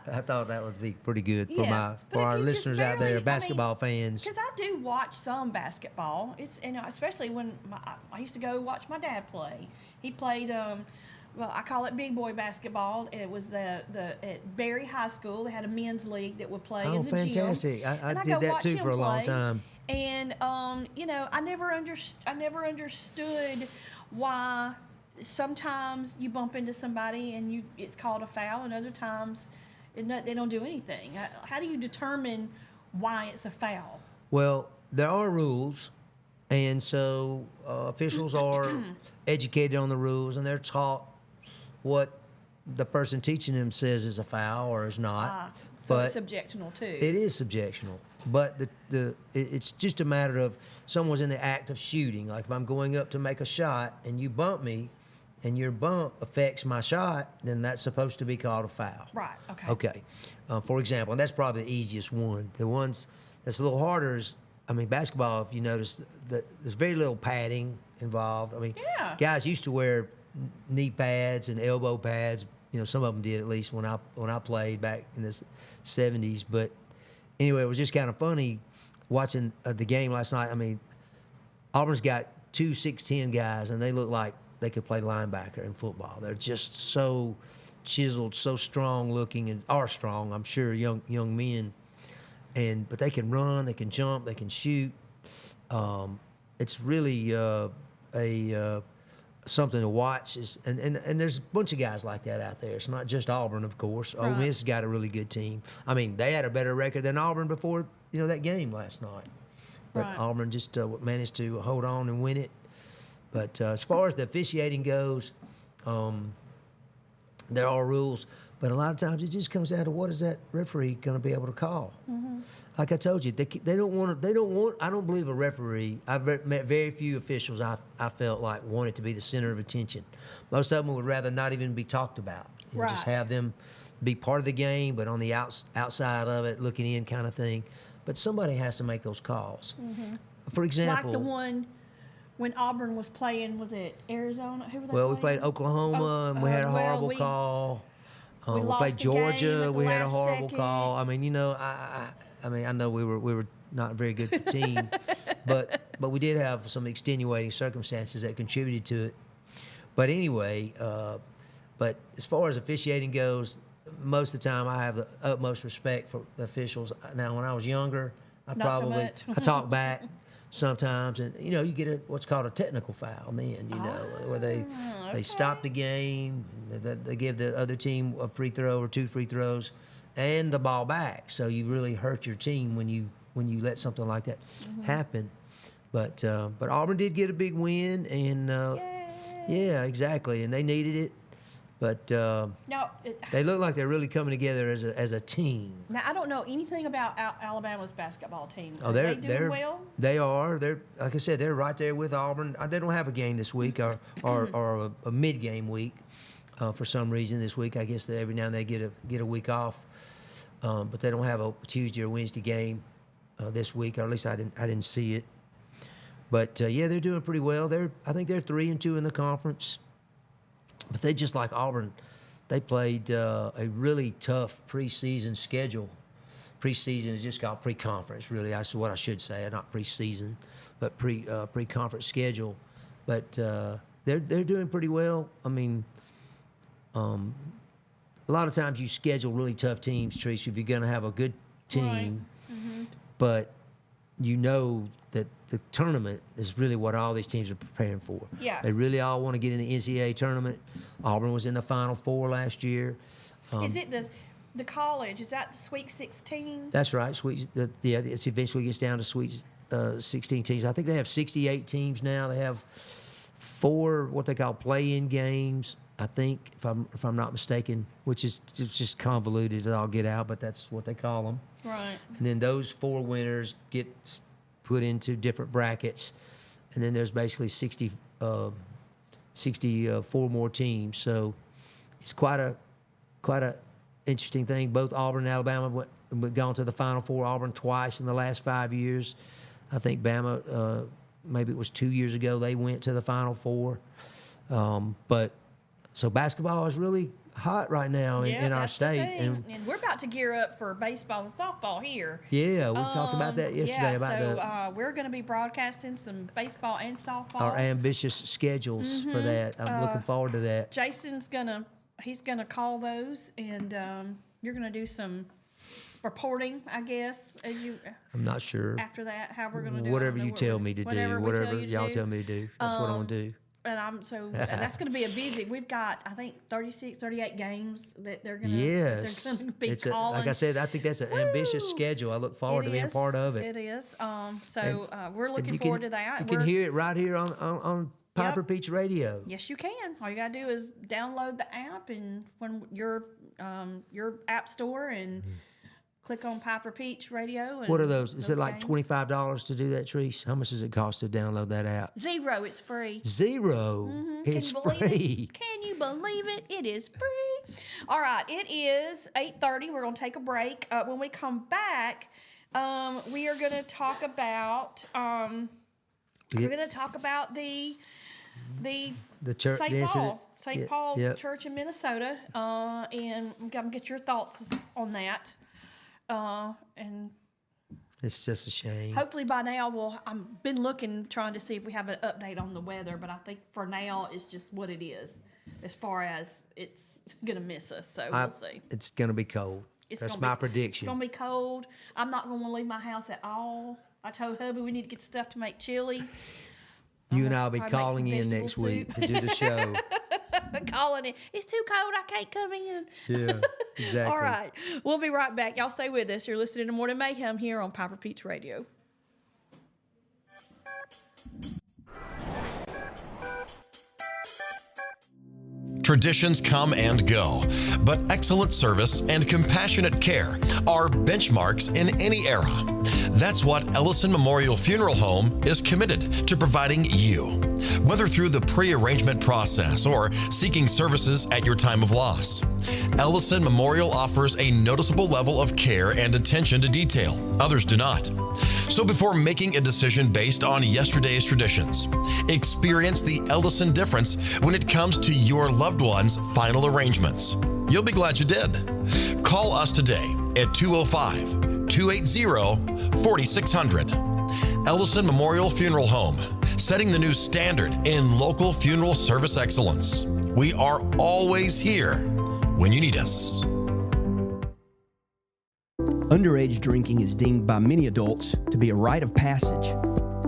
B: I thought that would be pretty good for
A: Yeah, but
B: our
A: if you just
B: listeners out there,
A: barely-
B: basketball fans.
A: Because I do watch some basketball. Especially when I used to go watch my dad play. He played, well, I call it big boy basketball. It was at Berry High School. They had a men's league that would play in the
B: fantastic.
A: gym.
B: I
A: And
B: did
A: go
B: that
A: watch
B: too
A: him
B: for a long
A: play.
B: time.
A: And I never understood why sometimes you bump into somebody and it's called a foul, and other times they don't do anything. How do you determine why it's a foul?
B: Well, there are rules, and so officials are educated on the rules, and they're taught what the person teaching them says is a foul or is not.
A: So it's subjectional too.
B: It is subjectional, but it's just a matter of someone's in the act of shooting. Like if I'm going up to make a shot and you bump me, and your bump affects my shot, then that's supposed to be called a foul.
A: Right. Okay.
B: Okay. For example, and that's probably the easiest one. The ones that's a little harder is, basketball, if you notice, that there's very little padding involved.
A: Yeah.
B: Guys used to wear knee pads and elbow pads. Some of them did, at least when I played back in the 70s. But anyway, it was just kind of funny watching the game last night. Auburn's got 2 6'10" guys, and they look like they could play linebacker in football. They're just so chiseled, so strong looking, and are strong, I'm sure, young men. But they can run, they can jump, they can shoot. It's really something to watch. And there's a bunch of guys like that out there. It's not just Auburn, of course. Ole Miss has got a really good team. They had a better record than Auburn before that game last night. But
A: Right.
B: Auburn just managed to hold on and win it. But as far as the officiating goes, there are rules, but a lot of times it just comes down to what is that referee going to be able to call. Mm-hmm. Like I told you, they don't want. I don't believe a referee. I've met very few officials I felt like wanted to be the center of attention. Most of them would rather not even be talked about. Just
A: Right.
B: have them be part of the game, but on the outside of it, looking in kind of thing. But somebody has to make those calls. Mm-hmm. For example,
A: Like the one when Auburn was playing, was it Arizona? Who were they
B: well, we
A: playing?
B: played Oklahoma, and we had a horrible call. We
A: lost
B: played
A: the game
B: Georgia.
A: at the
B: We had a
A: last
B: horrible
A: second.
B: call. I know we were not a very good team, but we did have some extenuating circumstances that contributed to it. But anyway, but as far as officiating goes, most of the time I have the utmost respect for the officials. Now, when I was younger,
A: Not so much.
B: I talk back sometimes, and you get what's called a technical foul. Then where they stop the game, they give the other team a free throw or 2 free throws, and the ball back. So you really hurt your team when you let something like that happen. But Auburn did get a big win, and yeah, exactly, and they needed it. But they look like they're really coming together as a team.
A: Now, I don't know anything about Alabama's basketball team.
B: Oh,
A: Are
B: they're
A: they doing well?
B: They are. They're, like I said, they're right there with Auburn. They don't have a game this week or a mid-game week for some reason this week. I guess every now and then they get a week off, but they don't have a Tuesday or Wednesday game this week, or at least I didn't see it. But yeah, they're doing pretty well. I think they're 3-2 in the conference. But they, just like Auburn, they played a really tough preseason schedule. Preseason is just called pre-conference, really. That's what I should say, not preseason, but pre-conference schedule. But they're doing pretty well. I mean, a lot of times you schedule really tough teams, Teresa, if you're going to have a good team.
A: Right.
B: But you know that the tournament is really what all these teams are preparing for.
A: Yeah.
B: They really all want to get in the NCAA tournament. Auburn was in the Final Four last year.
A: Is it the college? Is that the Sweet 16?
B: That's right. It's eventually gets down to Sweet 16 teams. I think they have 68 teams now. They have 4 what they call play-in games, I think, if I'm not mistaken, which is just convoluted. I'll get out, but that's what they call them.
A: Right.
B: And then those 4 winners get put into different brackets, and then there's basically 64 more teams. So it's quite a interesting thing. Both Auburn and Alabama gone to the Final Four. Auburn twice in the last 5 years. I think Bama, maybe it was 2 years ago, they went to the Final Four. But so basketball is really hot right now in our state.
A: And we're about to gear up for baseball and softball here.
B: Yeah, we talked about that yesterday.
A: We're going to be broadcasting some baseball and softball.
B: Our ambitious schedules for that. I'm looking forward to that.
A: Jason's he's gonna call those, and you're gonna do some reporting, I guess.
B: I'm not sure.
A: After that, how we're gonna do
B: whatever you tell me to do, whatever y'all tell me to do. That's what I'm gonna do.
A: And that's going to be a busy. We've got, I think, 36, 38 games that they're going to be calling.
B: Like I said, I think that's an ambitious schedule. I look forward to being a part of it.
A: It is. We're looking forward to that.
B: You can hear it right here on Piper Peach Radio.
A: Yes, you can. All you got to do is download the app and when your app store and click on Piper Peach Radio. And
B: what are those? Is it like $25 to do that, Treese? How much does it cost to download that app?
A: $0. It's free.
B: $0. It's free.
A: Can you believe it? It is free. All right. It is 8:30. We're going to take a break. When we come back, we are going to talk about the
B: church,
A: St. Paul Church in Minnesota, and I'm going to get your thoughts on that. And
B: it's just a shame.
A: Hopefully by now I've been trying to see if we have an update on the weather, but I think for now it's just what it is as far as it's going to miss us. So we'll see.
B: It's going to be cold. That's my prediction.
A: It's going to be cold. I'm not going to leave my house at all. I told hubby we need to get stuff to make chili.
B: You and I will be calling in next week to do the show.
A: Calling it. It's too cold. I can't come in.
B: Yeah, exactly.
A: All right. We'll be right back. Y'all stay with us. You're listening to Morning Mayhem here on Piper Peach Radio.
C: Traditions come and go, but excellent service and compassionate care are benchmarks in any era. That's what Ellison Memorial Funeral Home is committed to providing you, whether through the pre-arrangement process or seeking services at your time of loss. Ellison Memorial offers a noticeable level of care and attention to detail. Others do not. So before making a decision based on yesterday's traditions, experience the Ellison difference when it comes to your loved one's final arrangements. You'll be glad you did. Call us today at 205-280-4600. Ellison Memorial Funeral Home, setting the new standard in local funeral service excellence. We are always here when you need us.
D: Underage drinking is deemed by many adults to be a rite of passage.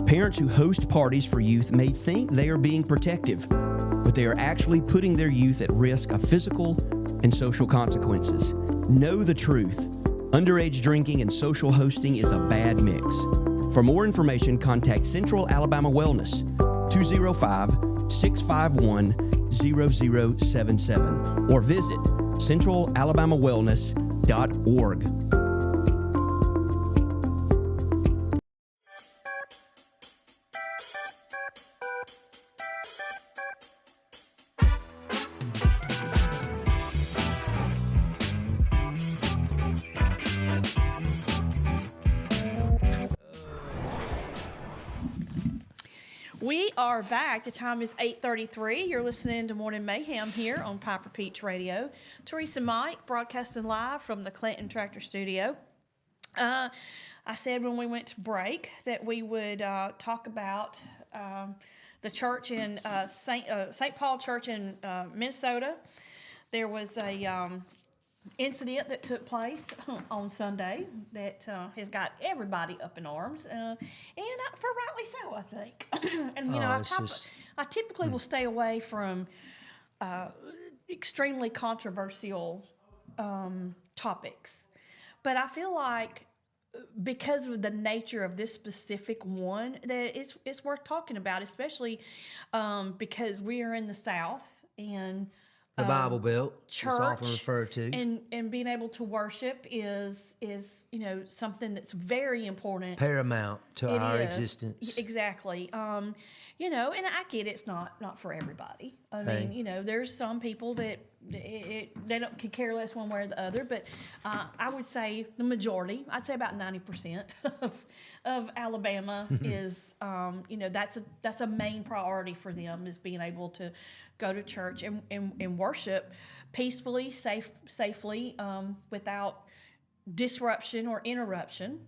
D: Parents who host parties for youth may think they are being protective, but they are actually putting their youth at risk of physical and social consequences. Know the truth. Underage drinking and social hosting is a bad mix. For more information, contact Central Alabama Wellness, 205-651-0077, or visit centralalabamawellness.org.
A: We are back. The time is 8:33. You're listening to Morning Mayhem here on Piper Peach Radio. Teresa Mike broadcasting live from the Clinton Tractor Studio. I said when we went to break that we would talk about the church in St. Paul Church in Minnesota. There was a incident that took place on Sunday that has got everybody up in arms, and for rightly so, I think. And I typically will stay away from extremely controversial topics, but I feel like because of the nature of this specific one, that it's worth talking about, especially because we are in the South and
B: the Bible Belt,
A: church,
B: it's often referred to,
A: and being able to worship is something that's very important,
B: paramount to our existence.
A: Exactly. And I get it's not for everybody. I mean, there's some people that they could care less one way or the other, but I would say the majority, I'd say about 90% of Alabama is, that's a main priority for them, is being able to go to church and worship peacefully, safely, without disruption or interruption.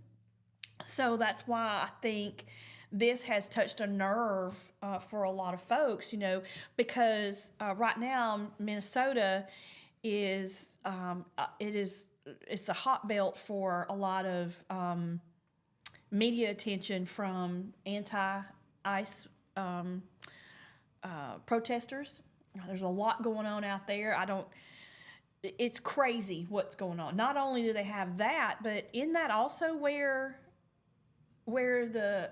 A: So that's why I think this has touched a nerve for a lot of folks, because right now Minnesota is it's a hot belt for a lot of media attention from anti-ICE protesters. There's a lot going on out there. It's crazy what's going on. Not only do they have that, but in that also where the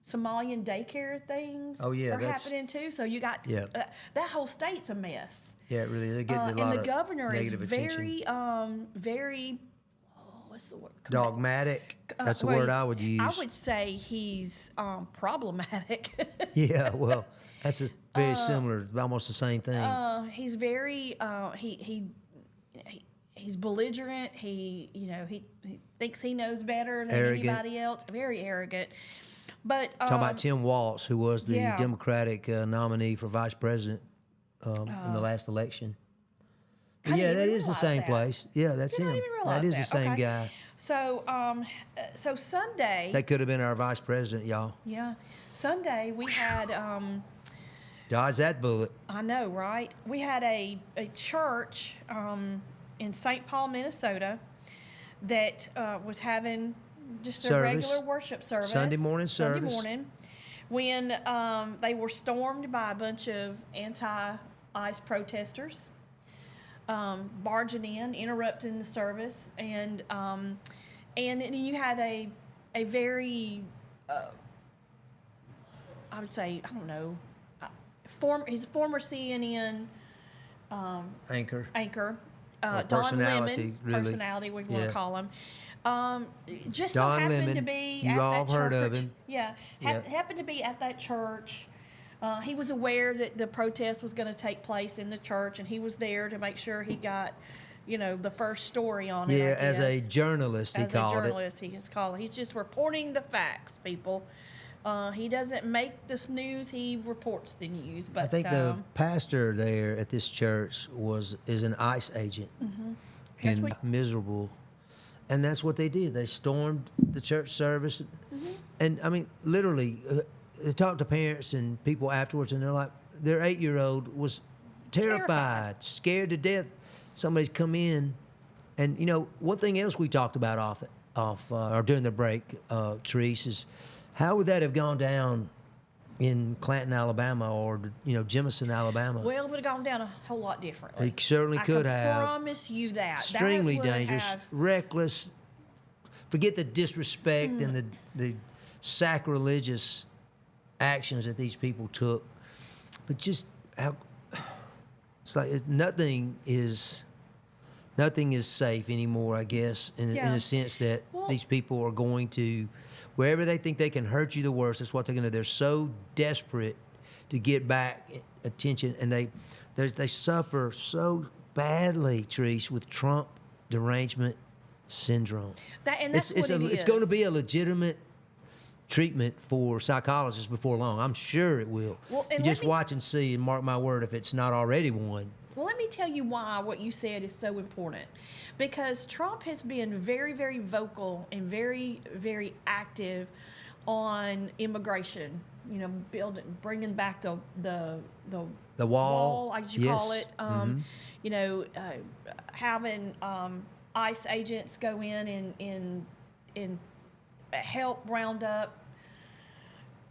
A: Somalian daycare things are happening too. So you got that whole state's a mess.
B: Yeah, it really is. They're getting a lot
A: and the
B: of
A: governor is
B: negative attention.
A: very what's the word?
B: Dogmatic. That's the word I would use.
A: I would say he's problematic.
B: Yeah, well, that's very similar, almost the same thing.
A: He's very he's belligerent. He thinks he knows better than anybody else. Very arrogant. But
B: talking about Tim Walz, who was the Democratic nominee for vice president in the last election. Yeah, that is the same place. Yeah, that's him. That is the same guy.
A: So, so Sunday.
B: That could have been our vice president, y'all.
A: Yeah, Sunday we had.
B: Dodge that bullet.
A: I know, right? We had a church in St. Paul, Minnesota, that was having just a regular worship service.
B: Sunday morning service.
A: Sunday morning, when they were stormed by a bunch of anti-ICE protesters, barging in, interrupting the service, and then you had a very, I would say, I don't know, he's a former CNN
B: anchor.
A: Don Lemon,
B: really.
A: personality we want to call him. Just
B: Don
A: so happened
B: Lemon,
A: to be
B: you
A: at
B: all
A: that
B: heard
A: church.
B: of him.
A: Yeah, happened to be at that church. He was aware that the protest was going to take place in the church, and he was there to make sure he got, the first story on it.
B: Yeah, as a journalist, he called it.
A: As a journalist, he has called it. He's just reporting the facts, people. He doesn't make this news; he reports the news. But
B: I think the pastor there at this church is an ICE agent, and miserable. And that's what they did. They stormed the church service, and I mean, literally, they talked to parents and people afterwards, and they're like, their 8-year-old was terrified, scared to death. Somebody's come in, and one thing else we talked about or during the break, Therese, is how would that have gone down in Clanton, Alabama, or Jemison, Alabama?
A: Well, it would have gone down a whole lot differently.
B: It certainly could have.
A: I promise you that.
B: Extremely dangerous, reckless. Forget the disrespect and the sacrilegious actions that these people took, but just how it's like nothing is safe anymore. I guess in a sense that these people are going to. Wherever they think they can hurt you the worst, that's what they're going to do. They're so desperate to get back attention, and they suffer so badly, Therese, with Trump derangement syndrome.
A: That's what it is.
B: It's going to be a legitimate treatment for psychologists before long. I'm sure it will. Well, you just watch and see, and mark my word, if it's not already one.
A: Well, let me tell you why what you said is so important. Because Trump has been very, very vocal and very, very active on immigration bringing back the
B: wall,
A: as you call it. Having ICE agents go in and help round up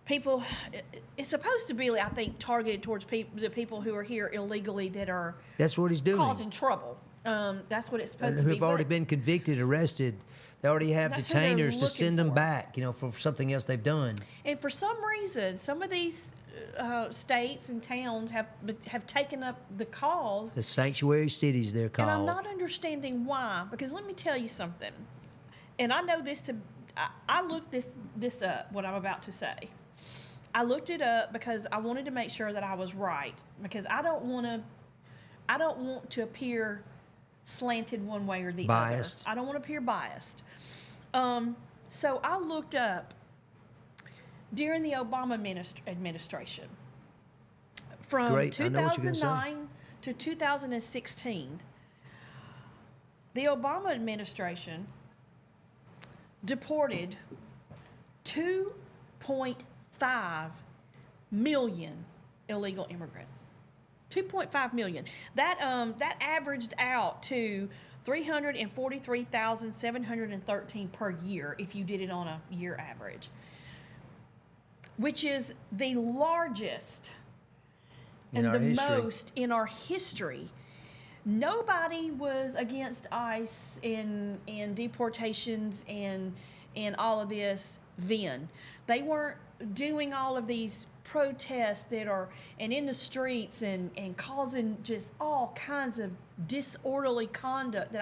A: people. It's supposed to be, I think, targeted towards the people who are here illegally that are.
B: That's what he's doing.
A: Causing trouble. That's what it's supposed to be.
B: Who've already been convicted, arrested. They already have detainers to send them back, for something else they've done.
A: And for some reason, some of these states and towns have taken up the cause.
B: The sanctuary cities, they're called.
A: And I'm not understanding why. Because let me tell you something. And I know this I looked this up, what I'm about to say. I looked it up because I wanted to make sure that I was right. Because I don't want to appear slanted one way or the
B: biased.
A: other. I don't want to appear biased. So I looked up during the Obama administration from 2009 to 2016. The Obama administration deported 2.5 million illegal immigrants. 2.5 million. That averaged out to 343,713 per year if you did it on a year average, which is the largest and the most in our history. Nobody was against ICE and deportations and all of this then. They weren't doing all of these protests and in the streets and causing just all kinds of disorderly conduct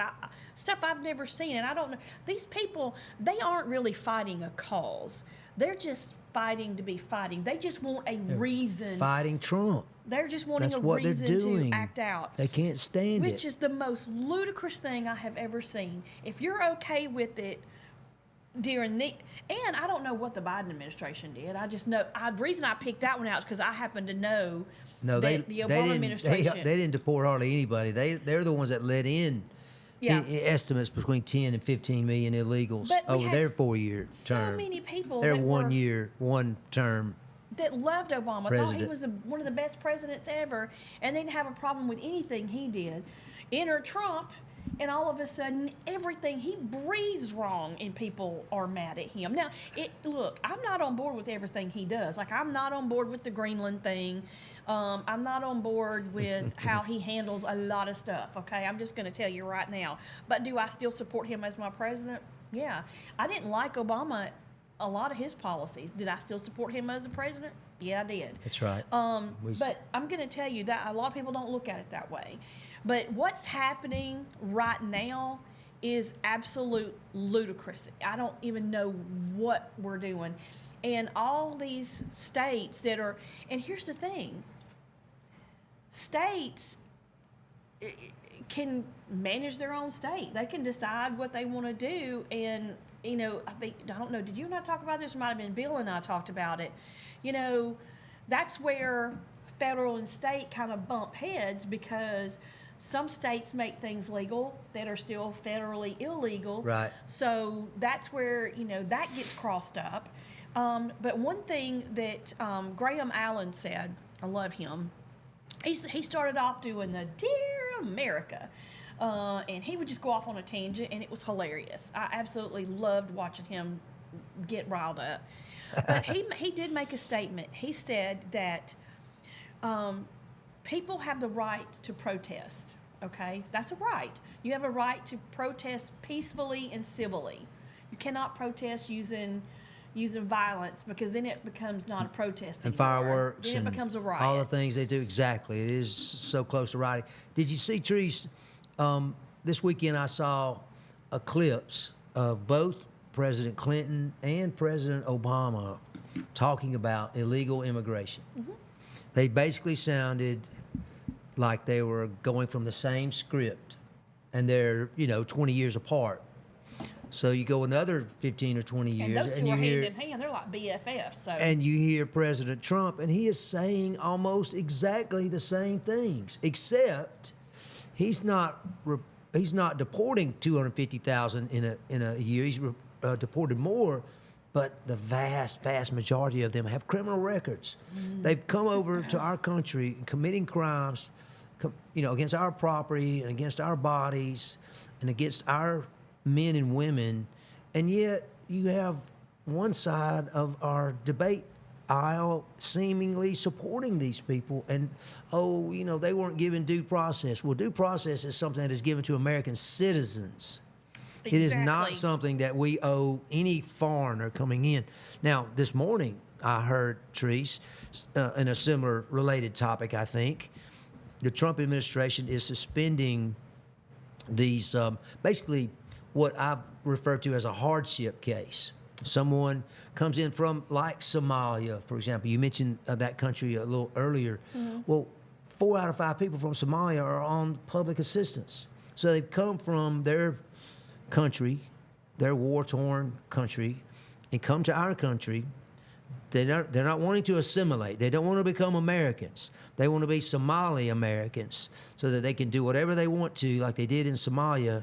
A: stuff I've never seen. And I don't know, these people, they aren't really fighting a cause. They're just fighting to be fighting. They just want a reason.
B: Fighting Trump.
A: They're just wanting
B: That's
A: a
B: what
A: reason
B: they're doing.
A: to act out.
B: They can't stand
A: Which is the most ludicrous thing I have ever seen. If you're okay with it and I don't know what the Biden administration did. I just know, the reason I picked that one out is because I happen to know that the Obama administration.
B: They didn't deport hardly anybody. They're the ones that let in estimates between 10 and 15 million illegals over their 4-year term.
A: So many people.
B: Their 1 term.
A: That loved Obama,
B: president.
A: thought he was one of the best presidents ever, and they didn't have a problem with anything he did. Enter Trump, and all of a sudden, everything he breathes wrong, and people are mad at him. Now, look, I'm not on board with everything he does. Like, I'm not on board with the Greenland thing. I'm not on board with how he handles a lot of stuff, okay? I'm just going to tell you right now. But do I still support him as my president? Yeah. I didn't like Obama, a lot of his policies. Did I still support him as a president? Yeah, I did.
B: That's right.
A: But I'm going to tell you that a lot of people don't look at it that way. But what's happening right now is absolute ludicrous. I don't even know what we're doing. And all these states that are, and here's the thing, states can manage their own state. They can decide what they want to do. And, I don't know, did you and I talk about this? It might have been Bill and I talked about it. That's where federal and state kind of bump heads because some states make things legal that are still federally illegal.
B: Right.
A: So that's where, that gets crossed up. But one thing that Graham Allen said, I love him, he started off doing the Dear America, and he would just go off on a tangent, and it was hilarious. I absolutely loved watching him get riled up. But he did make a statement. He said that people have the right to protest, okay? That's a right. You have a right to protest peacefully and civilly. You cannot protest using violence because then it becomes not a protest
B: and
A: anymore.
B: Fireworks
A: then it becomes a riot.
B: All the things they do. Exactly. It is so close to rioting. Did you see, Treese, this weekend I saw clips of both President Clinton and President Obama talking about illegal immigration. Mm-hmm. They basically sounded like they were going from the same script, and they're 20 years apart. So you go another 15 or 20 years,
A: and those two are hand in hand. They're like BFFs. So.
B: And you hear President Trump, and he is saying almost exactly the same things, except he's not deporting 250,000 in a year. He's deported more, but the vast, vast majority of them have criminal records. They've come over to our country committing crimes, against our property and against our bodies and against our men and women, and yet you have one side of our debate aisle seemingly supporting these people, and they weren't given due process. Well, due process is something that is given to American citizens. It is not something that we owe any foreigner coming in. Now, this morning I heard, Therese, in a similar related topic, I think, the Trump administration is suspending these, basically what I've referred to as a hardship case. Someone comes in from, like, Somalia, for example. You mentioned that country a little earlier. Well, 4 out of 5 people from Somalia are on public assistance. So they've come from their country, their war-torn country, and come to our country. They're not wanting to assimilate. They don't want to become Americans. They want to be Somali Americans so that they can do whatever they want to, like they did in Somalia,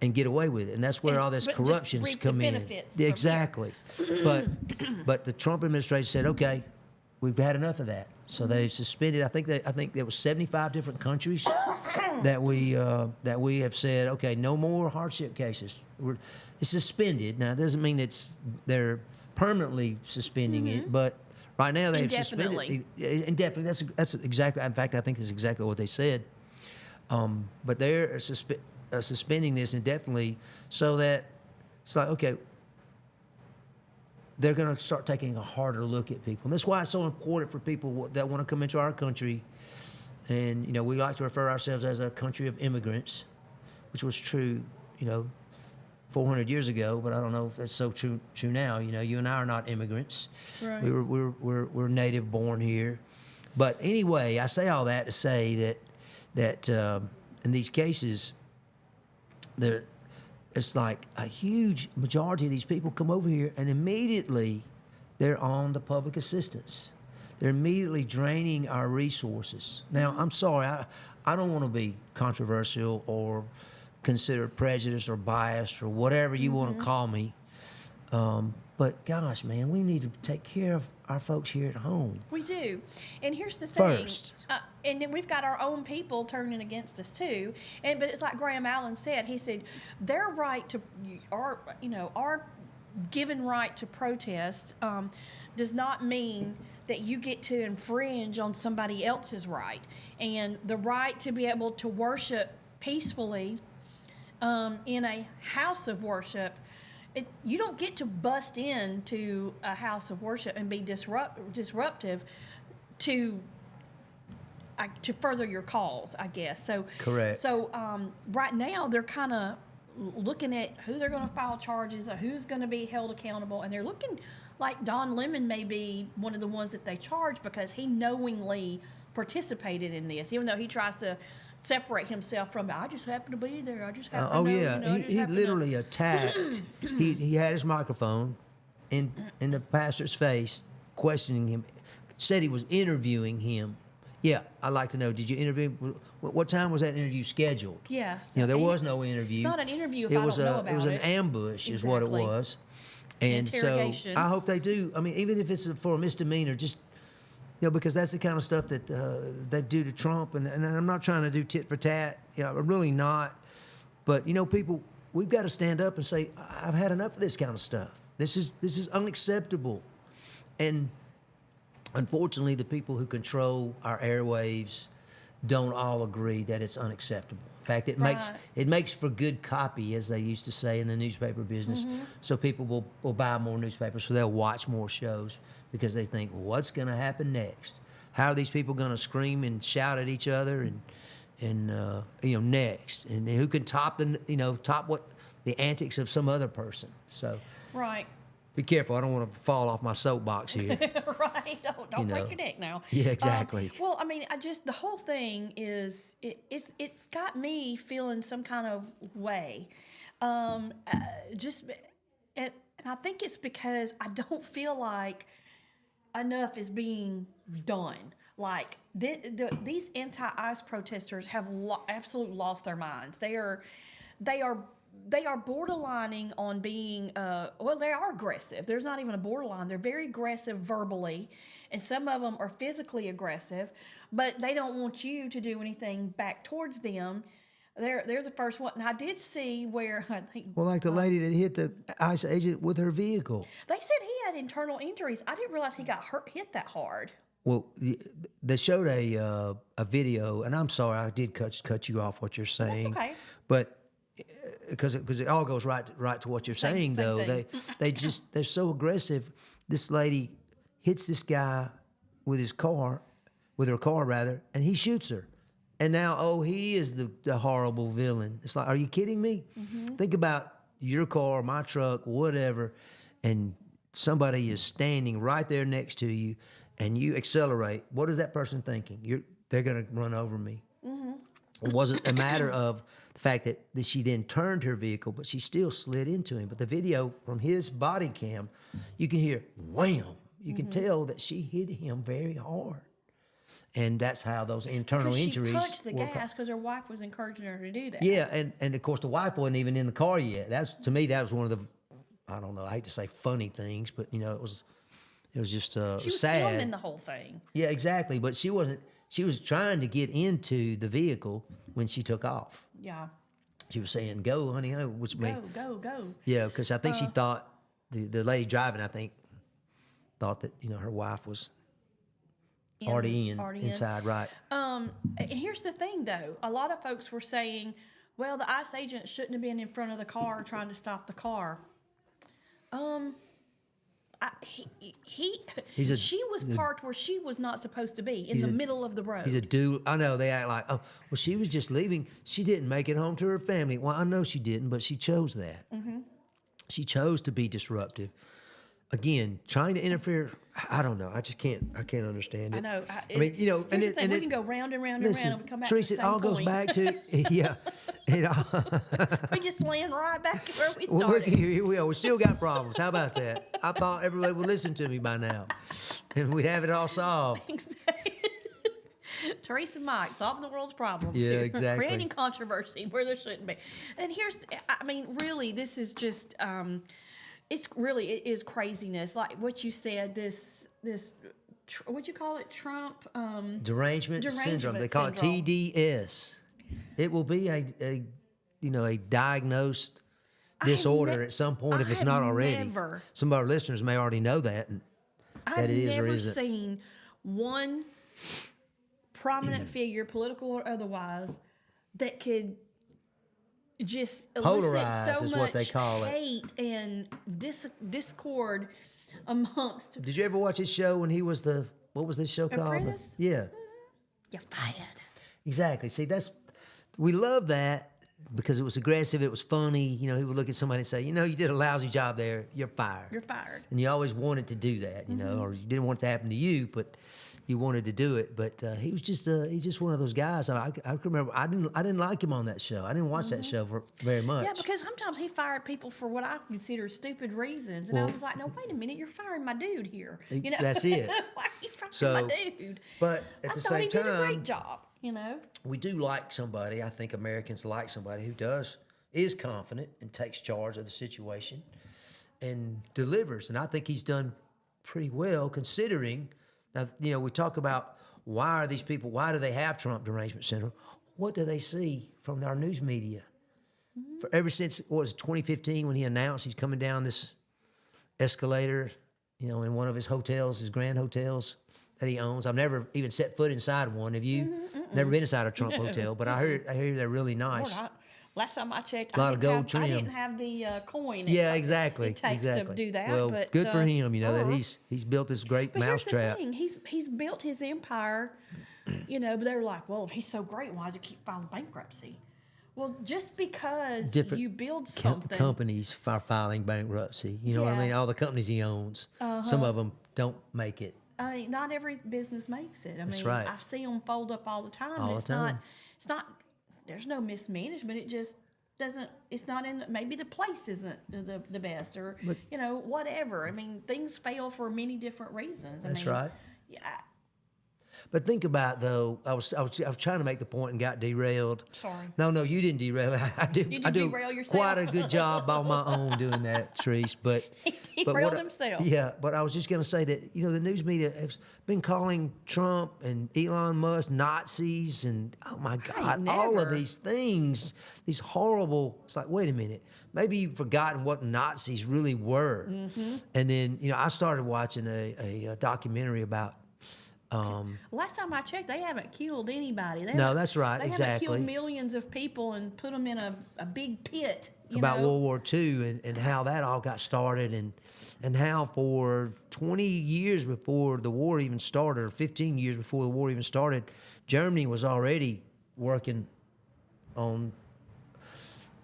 B: and get away with it. And that's where all this corruption's come in. Exactly. But the Trump administration said, okay, we've had enough of that. So they suspended. I think there was 75 different countries that we have said, okay, no more hardship cases. It's suspended. Now, it doesn't mean they're permanently suspending it, but right now they've suspended indefinitely. That's exactly. In fact, I think that's exactly what they said. But they're suspending this indefinitely, so that it's like, okay, they're going to start taking a harder look at people. And that's why it's so important for people that want to come into our country. And, we like to refer ourselves as a country of immigrants, which was true, 400 years ago, but I don't know if that's so true now. You and I are not immigrants.
A: Right.
B: We're native born here. But anyway, I say all that to say that in these cases, it's like a huge majority of these people come over here and immediately they're on the public assistance. They're immediately draining our resources. Now, I'm sorry, I don't want to be controversial or considered prejudiced or biased or whatever you want to call me. But gosh, man, we need to take care of our folks here at home.
A: We do. And here's the thing.
B: First.
A: And then we've got our own people turning against us too. But it's like Graham Allen said. He said their right to our given right to protest does not mean that you get to infringe on somebody else's right. And the right to be able to worship peacefully in a house of worship, you don't get to bust into a house of worship and be disruptive to further your cause, I guess. So
B: correct.
A: So right now they're kind of looking at who they're going to file charges or who's going to be held accountable, and they're looking like Don Lemon may be one of the ones that they charge because he knowingly participated in this, even though he tries to separate himself from it. I just happen to be there. I just happen to know.
B: Yeah, he literally attacked. he had his microphone in the pastor's face, questioning him. Said he was interviewing him. Yeah, I'd like to know. Did you interview him? What time was that interview scheduled?
A: Yeah,
B: there was no interview.
A: It's not an interview if I don't know about it.
B: It was an ambush, is what it was. And so I hope they do. I mean, even if it's for a misdemeanor, just because that's the kind of stuff that they do to Trump. And I'm not trying to do tit for tat. I'm really not. But people, we've got to stand up and say, I've had enough of this kind of stuff. This is unacceptable. And unfortunately, the people who control our airwaves don't all agree that it's unacceptable. In fact, it makes for good copy, as they used to say in the newspaper business. So people will buy more newspapers, so they'll watch more shows because they think, well, what's going to happen next? How are these people going to scream and shout at each other and next? And who can top what the antics of some other person? So
A: right.
B: Be careful. I don't want to fall off my soapbox here.
A: Right. Don't break your neck now.
B: Yeah, exactly.
A: Well, I mean, the whole thing is, it's got me feeling some kind of way. And I think it's because I don't feel like enough is being done. Like, these anti-ICE protesters have absolutely lost their minds. They are they are borderlining on being, well, they are aggressive. There's not even a borderline. They're very aggressive verbally, and some of them are physically aggressive, but they don't want you to do anything back towards them. They're the first one. And I did see where, I think,
B: Well, like the lady that hit the ICE agent with her vehicle.
A: they said he had internal injuries. I didn't realize he got hit that hard.
B: Well, they showed a video, and I'm sorry I did cut you off what you're saying.
A: okay.
B: But because it all goes right to what you're saying,
A: same
B: though.
A: thing.
B: They're so aggressive. This lady hits this guy with her car rather, and he shoots her. And now, he is the horrible villain. It's like, are you kidding me?
A: Mm-hmm.
B: Think about your car, my truck, whatever, and somebody is standing right there next to you, and you accelerate. What is that person thinking? They're going to run over me.
A: Mm-hmm.
B: It wasn't a matter of the fact that she then turned her vehicle, but she still slid into him. But the video from his body cam, you can hear wham. You can tell that she hit him very hard. And that's how those internal injuries.
A: She punched the
B: were
A: gas because her wife was encouraging her to do that.
B: Yeah, and of course the wife wasn't even in the car yet. To me that was one of the, I don't know, I hate to say funny things, but it was just
A: She was
B: sad.
A: filming the whole thing.
B: Yeah, exactly. But she wasn't. She was trying to get into the vehicle when she took off.
A: Yeah.
B: She was saying, "Go, honey, go," which made
A: Go.
B: yeah, because I think she thought the lady driving, I think, thought that her wife was already inside, right?
A: And here's the thing, though. A lot of folks were saying, well, the ICE agent shouldn't have been in front of the car trying to stop the car. She was parked where she was not supposed to be, in the middle of the road.
B: He's a dude. I know they act like, oh, well, she was just leaving. She didn't make it home to her family. Well, I know she didn't, but she chose that. Mm-hmm. She chose to be disruptive. Again, trying to interfere. I don't know. I just can't. I can't understand it.
A: I know.
B: I mean,
A: here's the thing, we can go round and round and round, and we come back
B: Teresa,
A: to the
B: it
A: same
B: all goes
A: point.
B: back to yeah.
A: We just land right back where we started.
B: Well, look here we are. We still got problems. How about that? I thought everybody would listen to me by now, and we'd have it all solved.
A: Exactly. Teresa Mike, solving the world's problems.
B: Yeah,
A: here.
B: exactly.
A: Creating controversy where there shouldn't be. And really, this is just, it is craziness. Like what you said, this what'd you call it? Trump?
B: Derangement syndrome. They call
A: syndrome.
B: it TDS. It will be a diagnosed disorder at some point if it's not already. Some of our listeners may already know that.
A: I've
B: it is or
A: never
B: isn't.
A: seen one prominent figure, political or otherwise, that could just elicit
B: Polarize
A: so
B: is
A: much
B: what they call it.
A: hate and discord amongst.
B: Did you ever watch his show when he was what was this show called?
A: Apprentice?
B: Yeah.
A: You're fired.
B: Exactly. See, we love that because it was aggressive, it was funny. He would look at somebody and say, you did a lousy job there, you're fired.
A: You're fired.
B: And you always wanted to do that, or you didn't want it to happen to you, but you wanted to do it. But he's just one of those guys. I can remember I didn't like him on that show. I didn't watch that show very much.
A: Yeah, because sometimes he fired people for what I consider stupid reasons, and I was like, no, wait a minute, you're firing my dude here.
B: That's it.
A: Why are you firing my dude?
B: But at the same
A: I thought he did a
B: time,
A: great job.
B: we do like somebody. I think Americans like somebody who is confident and takes charge of the situation and delivers. And I think he's done pretty well considering. Now, we talk about why do they have Trump derangement syndrome? What do they see from our news media? Ever since, 2015 when he announced he's coming down this escalator, in one of his hotels, his grand hotels that he owns. I've never even set foot inside one. Have you? Never been inside a Trump hotel, but I hear they're really nice.
A: Lord, last time I checked,
B: A lot of gold
A: I
B: trim.
A: didn't have the coin.
B: Yeah, exactly.
A: It takes
B: exactly.
A: to do that.
B: Well,
A: but,
B: good for him. That he's built this great
A: But here's
B: mousetrap.
A: the thing: he's built his empire. But they're like, well, if he's so great, why does he keep filing bankruptcy? Well, just because
B: Different
A: you build something,
B: companies are filing bankruptcy. You know what I
A: Yeah.
B: mean? All the companies he owns, some of them don't make it.
A: I mean, not every business makes it.
B: That's right.
A: I see them fold up all the time.
B: All
A: it's
B: the time.
A: It's not. There's no mismanagement. It just doesn't. It's not in. Maybe the place isn't the best, or whatever. I mean, things fail for many different reasons.
B: That's right.
A: Yeah.
B: But think about though, I was trying to make the point and got derailed.
A: Sorry.
B: No, you didn't derail it. I do.
A: Did
B: I
A: you
B: do
A: derail yourself?
B: quite a good job on my own doing that, Therese. But
A: He
B: but
A: derailed
B: what I-
A: himself.
B: Yeah, but I was just going to say that the news media has been calling Trump and Elon Musk Nazis, and oh my God, all of
A: never.
B: these things, these horrible. It's like, wait a minute, maybe you've forgotten what Nazis really were.
A: Mm-hmm.
B: And then I started watching a documentary about.
A: Last time I checked, they haven't killed anybody. They
B: No,
A: haven't-
B: that's right,
A: They
B: exactly.
A: haven't killed millions of people and put them in a big pit.
B: About World War II and how that all got started and how for 20 years before the war even started, or 15 years before the war even started, Germany was already working on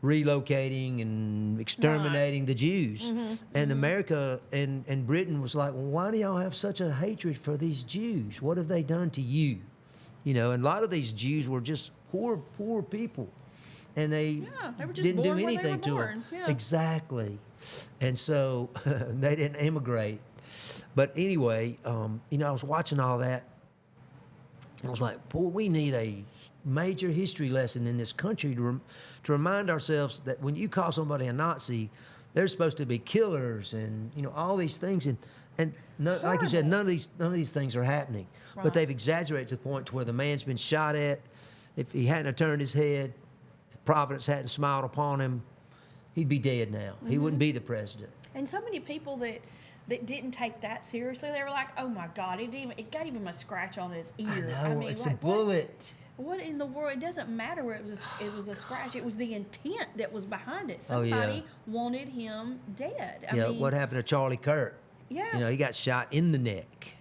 B: relocating and exterminating the Jews. And America and Britain was like, well, why do y'all have such a hatred for these Jews? What have they done to you? And a lot of these Jews were just poor people. And they
A: were just
B: didn't do
A: born where they
B: anything
A: were
B: to
A: born.
B: them.
A: Yeah.
B: Exactly. And so they didn't immigrate. But anyway, I was watching all that. And I was like, boy, we need a major history lesson in this country to remind ourselves that when you call somebody a Nazi, they're supposed to be killers and all these things. And like you said, none of these things are happening. But they've exaggerated to the point to where the man's been shot at. If he hadn't have turned his head, if Providence hadn't smiled upon him, he'd be dead now. He wouldn't be the president.
A: And so many people that didn't take that seriously, they were like, "Oh my God, it gave him a scratch on his ear."
B: I know, it's a
A: like,
B: bullet.
A: What in the world? It doesn't matter where it was a scratch. It was the intent that was behind it.
B: Oh, yeah.
A: Somebody wanted him dead. I
B: Yeah,
A: mean,
B: what happened to Charlie Kirk?
A: Yeah.
B: He got shot in the neck.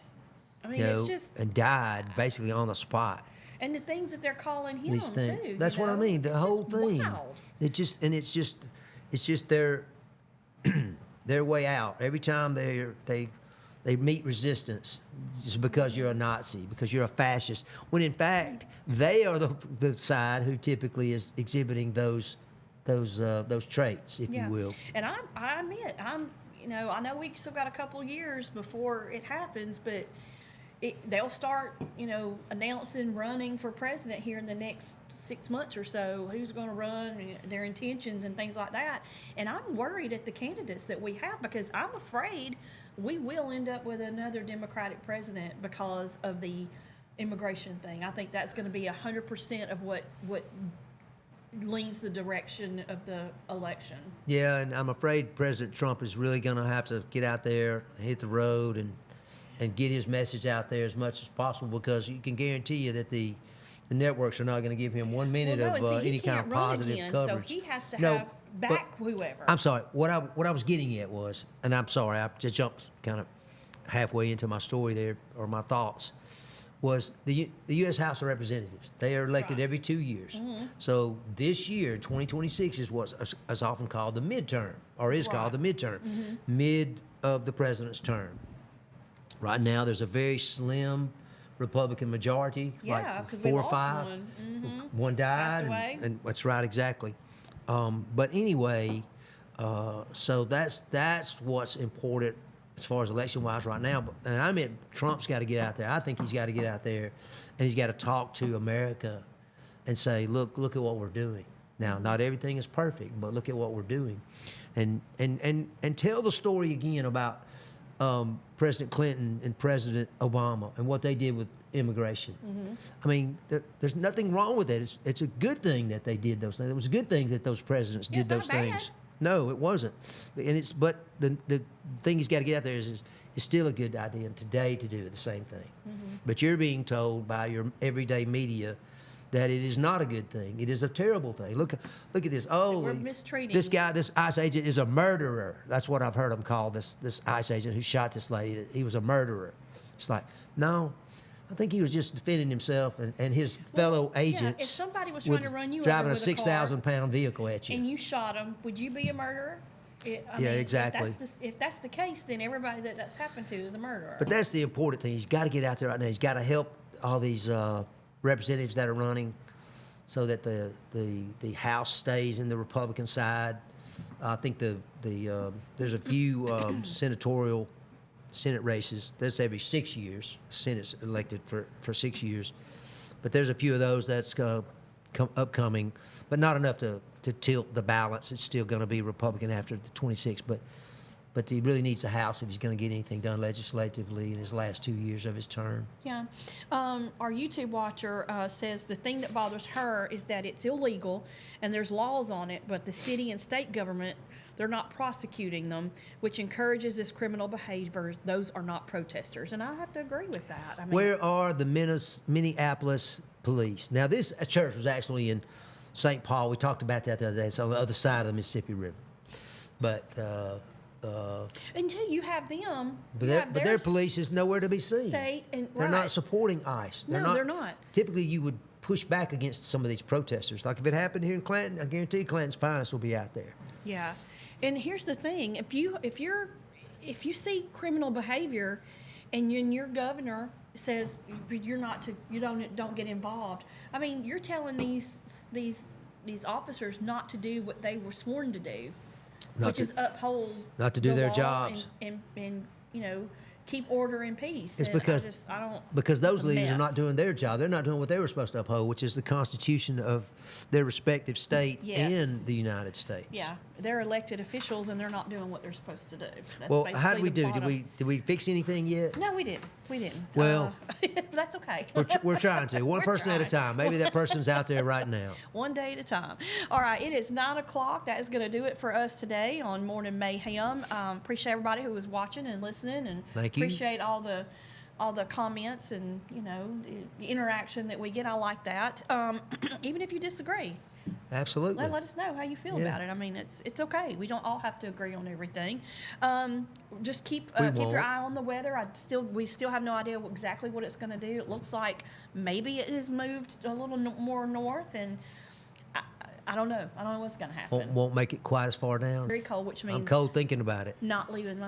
A: I mean, it's just
B: and died basically on the spot.
A: and the things that they're calling him
B: These things.
A: too.
B: That's what I mean. The
A: It's
B: whole
A: just
B: thing.
A: wild.
B: It's just their their way out. Every time they meet resistance, it's because you're a Nazi, because you're a fascist. When in fact they are the side who typically is exhibiting those traits, if you will.
A: And I admit, I know we still got a couple of years before it happens, but they'll start, announcing running for president here in the next 6 months or so, who's going to run, their intentions and things like that. And I'm worried at the candidates that we have, because I'm afraid we will end up with another Democratic president because of the immigration thing. I think that's going to be 100% of what leans the direction of the election.
B: Yeah, and I'm afraid President Trump is really going to have to get out there and hit the road and get his message out there as much as possible, because you can guarantee you that the networks are not going to give him 1 minute
A: Well, no,
B: of
A: and see, he
B: any kind of
A: can't run
B: positive
A: again,
B: coverage.
A: so he has to
B: No,
A: have
B: but-
A: back whoever.
B: I'm sorry. What I was getting at was, and I'm sorry, I just jumped kind of halfway into my story there, or my thoughts, was the U.S. House of Representatives. They are elected every 2 years. So this year, 2026, is what's is often called the midterm, or is called the midterm, mid of the president's term. Right now, there's a very slim Republican majority,
A: Yeah,
B: like
A: 'cause we
B: 4 or
A: lost
B: 5.
A: one.
B: One died,
A: away.
B: and that's right, exactly. But anyway, so that's what's important as far as election-wise right now. And I mean, Trump's got to get out there. I think he's got to get out there, and he's got to talk to America and say, look at what we're doing. Now, not everything is perfect, but look at what we're doing, and tell the story again about President Clinton and President Obama and what they did with immigration. I mean, there's nothing wrong with it. It's a good thing that they did those things. It was a good thing that those presidents
A: Yeah,
B: did
A: it's
B: those
A: not
B: things.
A: bad.
B: No, it wasn't. But the thing he's got to get out there is it's still a good idea today to do the same thing. But you're being told by your everyday media that it is not a good thing. It is a terrible thing. Look at this. Oh,
A: we're mistreating.
B: this guy, this ICE agent is a murderer. That's what I've heard him call this ICE agent who shot this lady. That he was a murderer. It's like, no, I think he was just defending himself and his fellow agents.
A: if somebody was trying to run you over
B: driving
A: with
B: a
A: a car
B: 6,000-pound vehicle at you.
A: and you shot him, would you be a murderer? I
B: Yeah, exactly.
A: If that's the case, then everybody that's happened to is a murderer.
B: But that's the important thing. He's got to get out there right now. He's got to help all these representatives that are running, so that the House stays in the Republican side. I think there's a few senatorial Senate races. That's every 6 years. Senate's elected for 6 years. But there's a few of those that's upcoming, but not enough to tilt the balance. It's still going to be Republican after the 26th. But he really needs a House if he's going to get anything done legislatively in his last 2 years of his term.
A: Yeah. Our YouTube watcher says the thing that bothers her is that it's illegal and there's laws on it, but the city and state government, they're not prosecuting them, which encourages this criminal behavior. Those are not protesters. And I have to agree with that. I mean,
B: Where are the Minneapolis police? Now, this church was actually in St. Paul. We talked about that the other day. It's on the other side of the Mississippi River. But
A: until you have them,
B: but their police is nowhere to be seen.
A: State and
B: they're
A: right.
B: not supporting ICE.
A: They're not.
B: Typically, you would push back against some of these protesters. Like if it happened here in Clanton, I guarantee Clanton's finest will be out there.
A: Yeah, and here's the thing: if you see criminal behavior, and your governor says you don't get involved. I mean, you're telling these officers not to do what they were sworn to do, which is uphold
B: not to do
A: the
B: their
A: law
B: jobs
A: and keep order and peace.
B: It's
A: and
B: because
A: it's
B: those
A: a
B: leaders are
A: mess.
B: not doing their job. They're not doing what they were supposed to uphold, which is the Constitution of their respective state
A: Yes.
B: and the United States.
A: Yeah, they're elected officials and they're not doing what they're supposed to do. That's
B: Well, how did we
A: basically
B: do?
A: the bottom.
B: Did we fix anything yet?
A: No, we didn't. We didn't.
B: Well,
A: that's okay.
B: We're trying to. One
A: We're
B: person at a
A: trying.
B: time. Maybe that person's out there right now.
A: One day at a time. All right, it is 9 o'clock. That is going to do it for us today on Morning Mayhem. Appreciate everybody who was watching and listening, and
B: Thank you.
A: appreciate all the comments and the interaction that we get. I like that. Even if you disagree,
B: Absolutely.
A: let us know how you feel
B: Yeah.
A: about it. I mean, it's okay. We don't all have to agree on everything. Just keep
B: We
A: your
B: won't.
A: eye on the weather. We still have no idea exactly what it's going to do. It looks like maybe it has moved a little more north, and I don't know. I don't know what's going to happen.
B: Won't make it quite as far down.
A: Very cold, which means
B: I'm cold thinking about it.
A: not leaving my